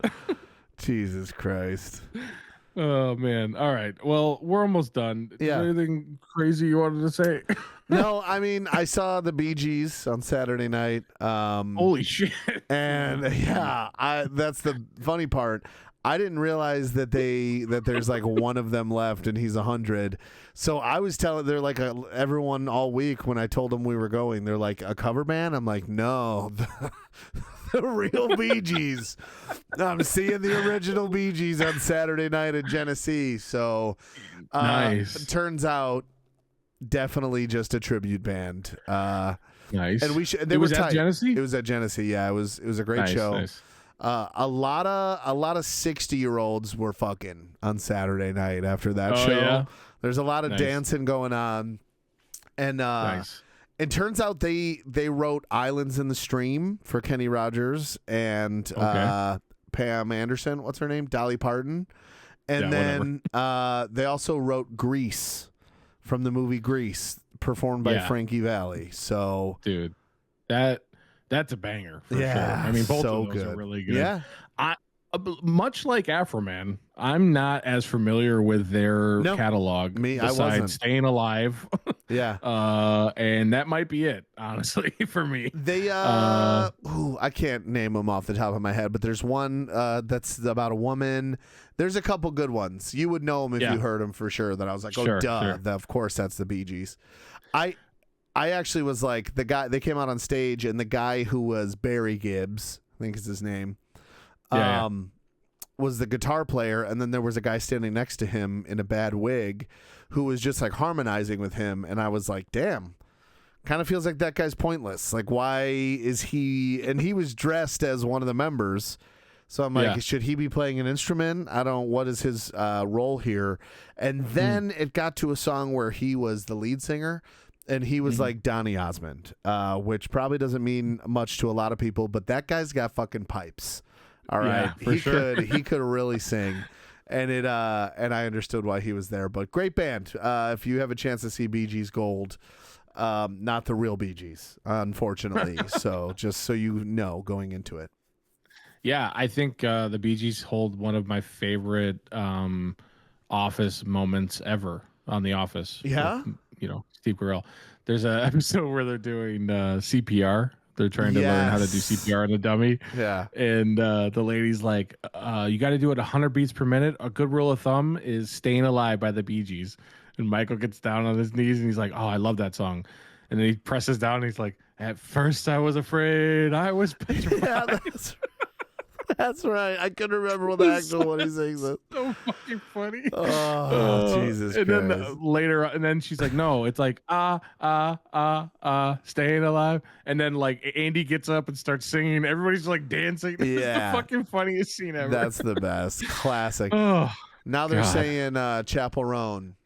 Jesus Christ. Oh man. All right. Well, we're almost done. Is there anything crazy you wanted to say? No, I mean, I saw the Bee Gees on Saturday night. Holy shit. And that's the funny part. I didn't realize that there's like one of them left and he's 100. So I was telling everyone all week when I told them we were going, they're like, a cover band? I'm like, no, the real Bee Gees. I'm seeing the original Bee Gees on Saturday night at Genesee. So nice. It turns out definitely just a tribute band. Nice. And it was at Genesee? It was at Genesee. Yeah, it was a great show. Nice. A lot of 60-year-olds were fucking on Saturday night after that show. Yeah? There's a lot of dancing going on. And it turns out they wrote Islands in the Stream for Kenny Rogers and Pam Anderson. What's her name? Dolly Parton. And then they also wrote Grease from the movie Grease, performed by Frankie Valli. So, dude, that's a banger for sure. I mean, both of those are really good. Yeah. Much like Afroman, I'm not as familiar with their catalog. I wasn't. Staying Alive. Yeah. And that might be it, honestly, for me. They I can't name them off the top of my head, but there's one that's about a woman. There's a couple good ones. You would know them if you heard them for sure. That I was like, duh. Sure. Of course, that's the Bee Gees. I actually was like, the guy, they came out on stage and the guy who was Barry Gibbs, I think is his name, was the guitar player. And then there was a guy standing next to him in a bad wig who was just like harmonizing with him. And I was like, damn, kind of feels like that guy's pointless. Like, why is he, and he was dressed as one of the members. So I'm like, should he be playing an instrument? What is his role here? And then it got to a song where he was the lead singer. And he was like Donny Osmond, which probably doesn't mean much to a lot of people, but that guy's got fucking pipes. All right, he could really sing, and I understood why he was there. But great band. If you have a chance to see Bee Gees Gold, not the real Bee Gees, unfortunately. So just so you know, going into it. Yeah, I think the Bee Gees hold one of my favorite Office moments ever on The Office. Yeah. Steve Carell. There's an episode where they're doing CPR. They're trying to learn how to do CPR on a dummy. Yeah. And the lady's like, you got to do it 100 beats per minute. A good rule of thumb is Staying Alive by the Bee Gees. And Michael gets down on his knees and he's like, oh, I love that song. And then he presses down and he's like, at first I was afraid. I was petrified. Yeah, that's right. I couldn't remember what the actual one he sings it. So fucking funny. Oh, Jesus and Christ. then later, and then she's like, no, it's like, staying alive. And then like Andy gets up and starts singing. Everybody's like dancing. It's the fucking funniest scene ever. That's the best. Classic. Oh, now they're saying Chapel Roan.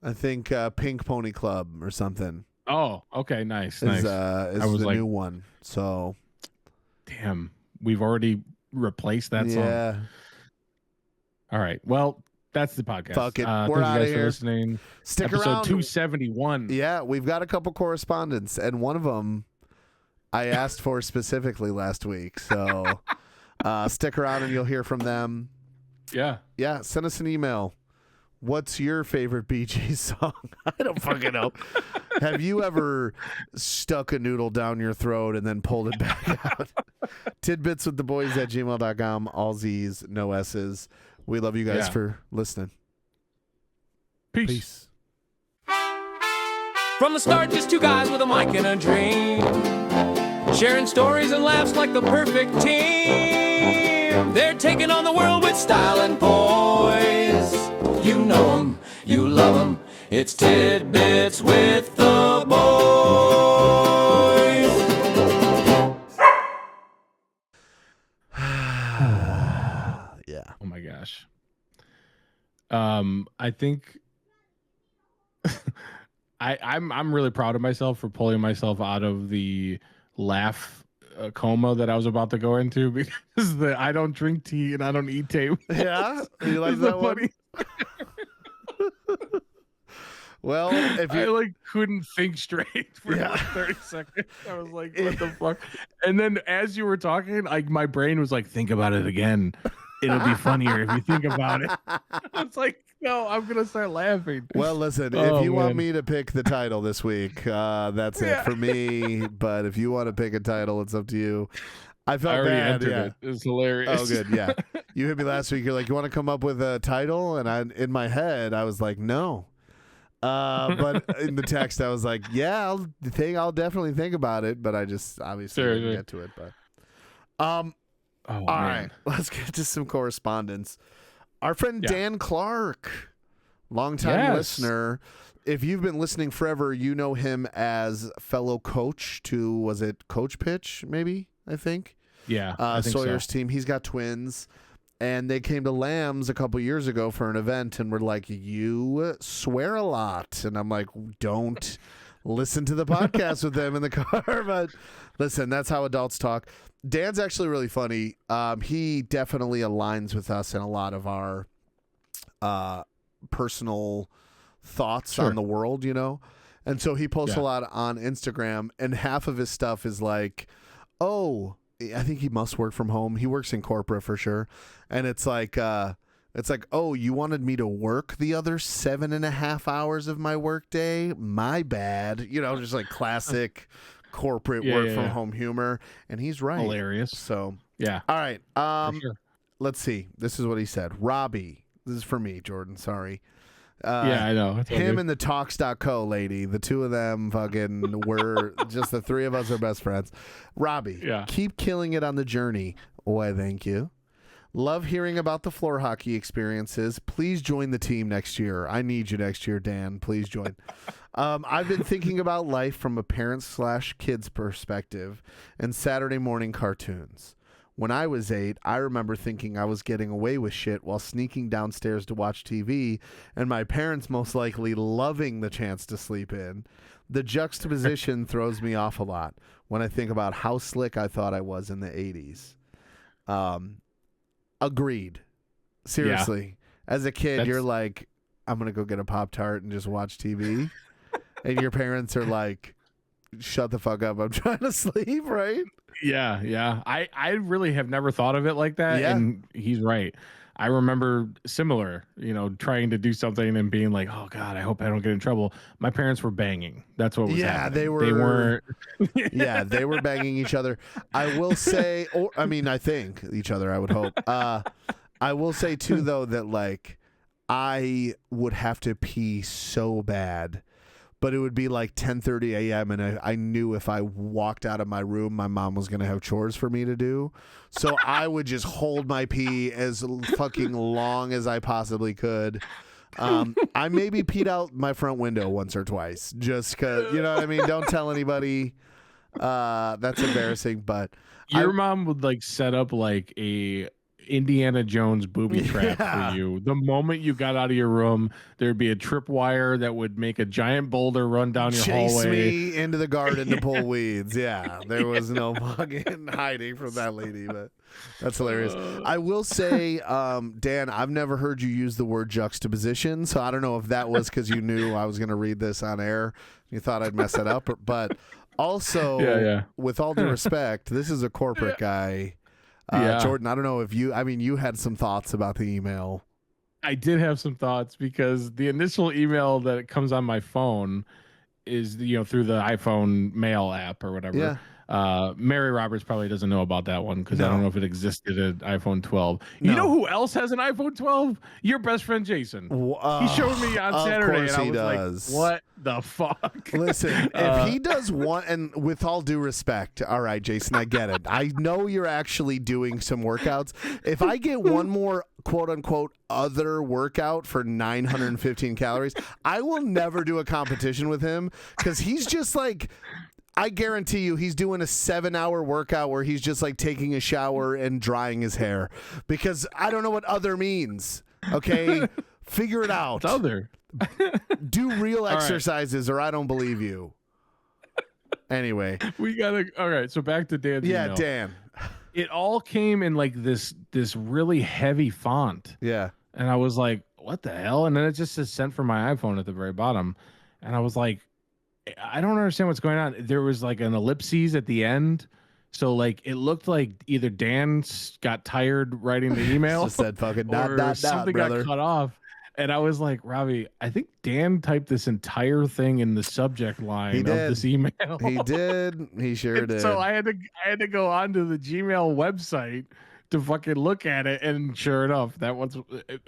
I think Pink Pony Club or something. Oh, okay. Nice. Is the like, new one. So. Damn. We've already replaced that song. Yeah. All right. Well, that's the podcast. Fuck it. Thank We're you out guys of for here. listening. Stick Episode around. 271. Yeah, we've got a couple correspondents, and one of them I asked for specifically last week. So stick around and you'll hear from them. Yeah. Yeah. Send us an email. What's your favorite Bee Gees song? I don't fucking know. Have you ever stuck a noodle down your throat and then pulled it back out? Tidbitswiththeboys@gmail.com. All Z's, no S's. We love you guys for listening. Peace. From the start, just two guys with a mic and a dream, sharing stories and laughs like the perfect team. They're taking on the world with style and poise. You know them, you love them. It's Tidbits with the boys. Yeah. Oh my gosh. I think I'm really proud of myself for pulling myself out of the laugh coma that I was about to go into, because I don't drink tea and I don't eat tape. Yeah, you like that one? Well, if I you couldn't think straight for like 30 seconds. I was like, what the fuck? And then as you were talking, like my brain was like, think about it again. It'll be funnier if you think about it. I was like, no, I'm gonna start laughing. Well, listen, if you want me to pick the title this week, that's it for me. But if you want to pick a title, it's up to you. I felt already bad. entered it. It was hilarious. Oh, good. Yeah. You hit me last week. You're like, you want to come up with a title? And in my head, I was like, no. But in the text, I was like, yeah, I'll definitely think about it. But I just obviously didn't get to it. But all right, let's get to some correspondence. Our friend Dan Clark, longtime listener. If you've been listening forever, you know him as fellow coach to, was it Coach Pitch? Maybe, I think. Yeah, I think Sawyer's team. He's got twins. And they came to Lambs a couple years ago for an event and were like, you swear a lot. And I'm like, don't listen to the podcast with them in the car. But listen, that's how adults talk. Dan's actually really funny. He definitely aligns with us in a lot of our personal thoughts on the world, you know? And so he posts a lot on Instagram, and half of his stuff is like, oh, I think he must work from home. He works in corporate for sure. And it's like, oh, you wanted me to work the other 7.5 hours of my work day? My bad. You know, just like classic corporate work from home humor. And he's right. Hilarious. So, yeah. All right. For sure. Let's see. This is what he said. Robbie. This is for me, Jordan. Sorry. Yeah, I know. Him and the Talks.co lady, the two of them fucking were just the three of us are best friends. Robbie, keep killing it on the journey. Why, thank you. Love hearing about the floor hockey experiences. Please join the team next year. I need you next year, Dan. Please join. I've been thinking about life from a parent/kids perspective and Saturday morning cartoons. When I was 8, I remember thinking I was getting away with shit while sneaking downstairs to watch TV, and my parents most likely loving the chance to sleep in. The juxtaposition throws me off a lot when I think about how slick I thought I was in the 80s. Agreed. Seriously. As a kid, you're like, I'm going to go get a Pop-Tart and just watch TV. And your parents are like, shut the fuck up. I'm trying to sleep, right? Yeah. I really have never thought of it like that. Yeah. And he's right. I remember similar, trying to do something and being like, oh God, I hope I don't get in trouble. My parents were banging. That's what was happening. They weren't. Yeah, they were banging each other. I will say, I think each other, I would hope. I will say too, though, that like I would have to pee so bad, but it would be like 10:30 a.m. and I knew if I walked out of my room, my mom was going to have chores for me to do. So I would just hold my pee as fucking long as I possibly could. I maybe peed out my front window once or twice just because, you know what I mean? Don't tell anybody. That's embarrassing, but your mom would like set up like a Indiana Jones booby trap for you. The moment you got out of your room, there'd be a tripwire that would make a giant boulder run down your hallway. Chase me into the garden to pull weeds. Yeah, there was no fucking hiding from that lady, but that's hilarious. I will say, Dan, I've never heard you use the word juxtaposition, so I don't know if that was because you knew I was going to read this on air. You thought I'd mess it up, but also, with all due respect, this is a corporate guy. Jordan, I don't know if you had some thoughts about the email. I did have some thoughts because the initial email that comes on my phone is, through the iPhone mail app or whatever. Yeah. Mary Roberts probably doesn't know about that one because I don't know if it existed at iPhone 12. No. You know who else has an iPhone 12? Your best friend Jason. He showed me on Saturday, and I was like, "What the fuck?" Listen, if he does one, and with all due respect, all right, Jason, I get it. I know you're actually doing some workouts. If I get one more quote unquote other workout for 915 calories, I will never do a competition with him because he's just like. I guarantee you he's doing a 7-hour workout where he's just like taking a shower and drying his hair because I don't know what other means. Okay. Figure it out. It's other. Do real exercises or I don't believe you. Anyway. All right. So back to Dan's email. Dan. It all came in like this really heavy font. Yeah. And I was like, what the hell? And then it just says sent from my iPhone at the very bottom. And I was like, I don't understand what's going on. There was like an ellipses at the end. So like it looked like either Dan got tired writing the email just said fucking or something brother. got cut off. And I was like, Robbie, I think Dan typed this entire thing in the subject line of this email. He did. He sure did. So I had to go onto the Gmail website to fucking look at it. And sure enough, that was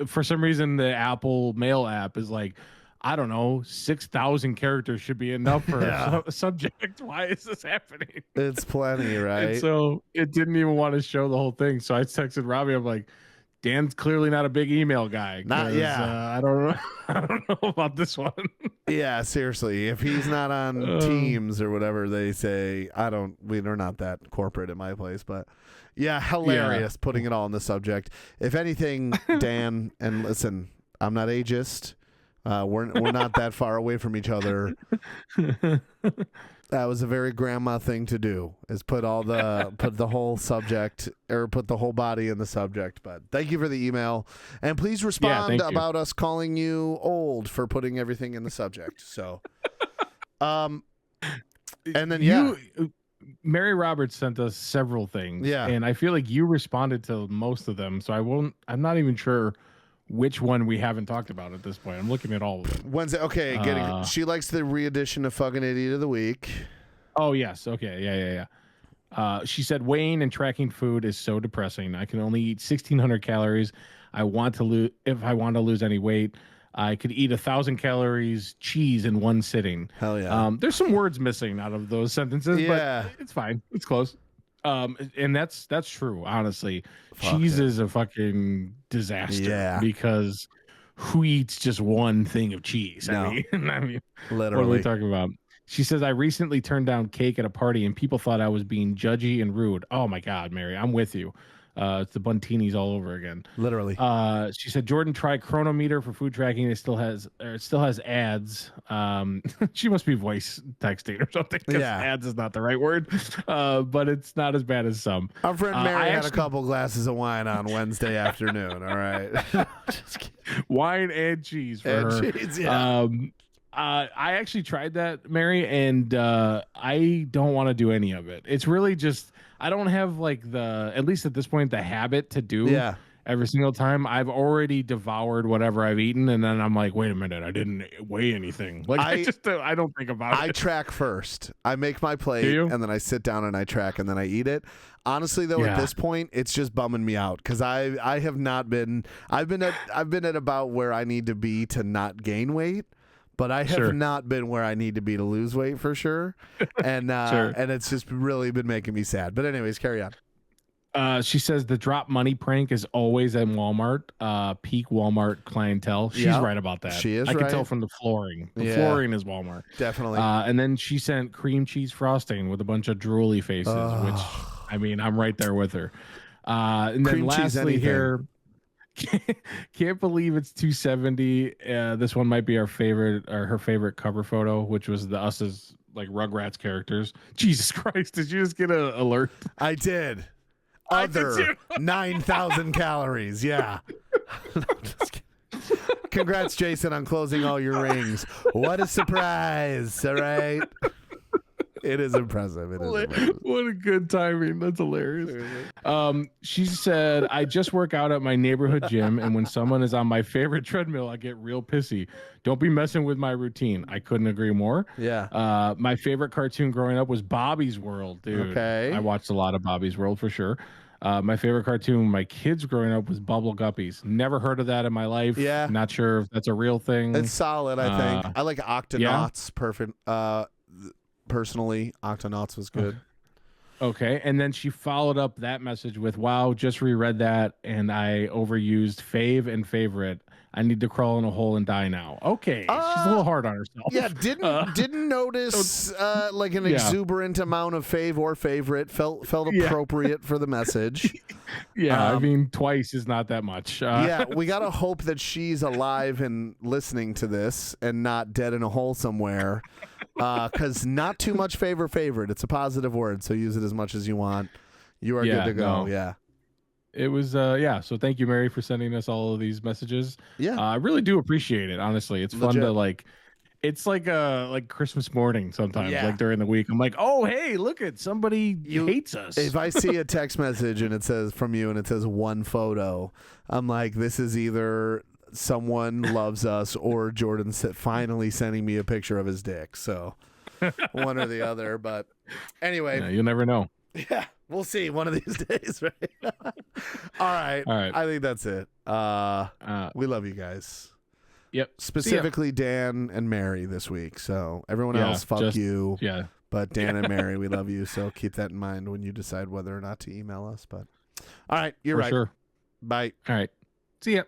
for some reason the Apple Mail app is like, I don't know, 6,000 characters should be enough for a subject. Why is this happening? It's plenty, right? And so it didn't even want to show the whole thing. So I texted Robbie. I'm like, Dan's clearly not a big email guy. I don't know about this one. Yeah, seriously. If he's not on Teams or whatever they say, we're not that corporate at my place, but yeah, hilarious putting it all in the subject. If anything, Dan, and listen, I'm not ageist. We're not that far away from each other. That was a very grandma thing to do, is put the whole subject or put the whole body in the subject. But thank you for the email, and please respond about us calling you old for putting everything in the subject. So, and then Mary Roberts sent us several things, and I feel like you responded to most of them. So I'm not even sure which one we haven't talked about at this point. I'm looking at all of them. Wednesday. Okay. She likes the re-edition of fucking Idiot of the Week. Oh, yes. Okay. Yeah. She said, weighing and tracking food is so depressing. I can only eat 1,600 calories. If I want to lose any weight, I could eat 1,000 calories cheese in one sitting. Hell yeah. There's some words missing out of those sentences, but it's fine. It's close. And that's true, honestly. Cheese is a fucking disaster because who eats just one thing of cheese? No. I mean, literally. What are we talking about? She says, I recently turned down cake at a party and people thought I was being judgy and rude. Oh my God, Mary, I'm with you. It's the Buntinis all over again. Literally. She said, Jordan, try Chronometer for food tracking. It still has ads. She must be voice texting or something. Ads is not the right word. But it's not as bad as some. Our friend Mary had a couple glasses of wine on Wednesday afternoon. All right. Just kidding. Wine and cheese for her. Cheese, yeah. I actually tried that, Mary, and I don't want to do any of it. It's really just I don't have like at least at this point, the habit to do every single time. I've already devoured whatever I've eaten, and then I'm like, wait a minute, I didn't weigh anything. Like I don't think about it. I track first. I make my plate, and then I sit down and I track, and then I eat it. Honestly, though, at this point, it's just bumming me out because I have not been. I've been at about where I need to be to not gain weight. But I have not been where I need to be to lose weight for sure. And and it's just really been making me sad. But anyways, carry on. She says the drop money prank is always at Walmart, peak Walmart clientele. She's right about that. She is I right. can tell from the flooring. The flooring is Walmart. Definitely. And then she sent cream cheese frosting with a bunch of drooly faces, which, I mean, I'm right there with her. And then cream lastly here... Can't believe it's 270. This one might be her favorite cover photo, which was the us as like Rugrats characters. Jesus Christ, did you just get an alert? I did. Other 9,000 calories. Yeah. Congrats, Jason, on closing all your rings. What a surprise. All right. It is impressive. What a good timing. That's hilarious. She said, I just work out at my neighborhood gym, and when someone is on my favorite treadmill, I get real pissy. Don't be messing with my routine. I couldn't agree more. Yeah. My favorite cartoon growing up was Bobby's World, dude. Okay. I watched a lot of Bobby's World for sure. My favorite cartoon when my kids growing up was Bubble Guppies. Never heard of that in my life. Yeah. Not sure if that's a real thing. It's solid, I think. I like Octonauts. Perfect. Personally, Octonauts was good. Okay, and then she followed up that message with, wow, just reread that, and I overused fave and favorite. I need to crawl in a hole and die now. Okay, she's a little hard on herself. Yeah, didn't notice like an exuberant amount of fave or favorite. Felt appropriate for the message. Yeah, I mean, twice is not that much. Yeah, we got to hope that she's alive and listening to this and not dead in a hole somewhere. Because not too much favorite. It's a positive word, so use it as much as you want. You are good to go. Yeah. It was, so thank you, Mary, for sending us all of these messages. Yeah. I really do appreciate it, honestly. It's fun to, like, it's like Christmas morning sometimes, like during the week. I'm like, oh, hey, look at somebody hates us. If I see a text message and it says from you and it says one photo, I'm like, this is either someone loves us or Jordan's finally sending me a picture of his dick. So one or the other. But anyway, you'll never know. Yeah, we'll see one of these days, right? All right. I think that's it. We love you guys. Yep. Specifically Dan and Mary this week. So everyone else, fuck you. Yeah. But Dan and Mary, we love you. So keep that in mind when you decide whether or not to email us. But all right, you're right. Sure. Bye. All right. See ya.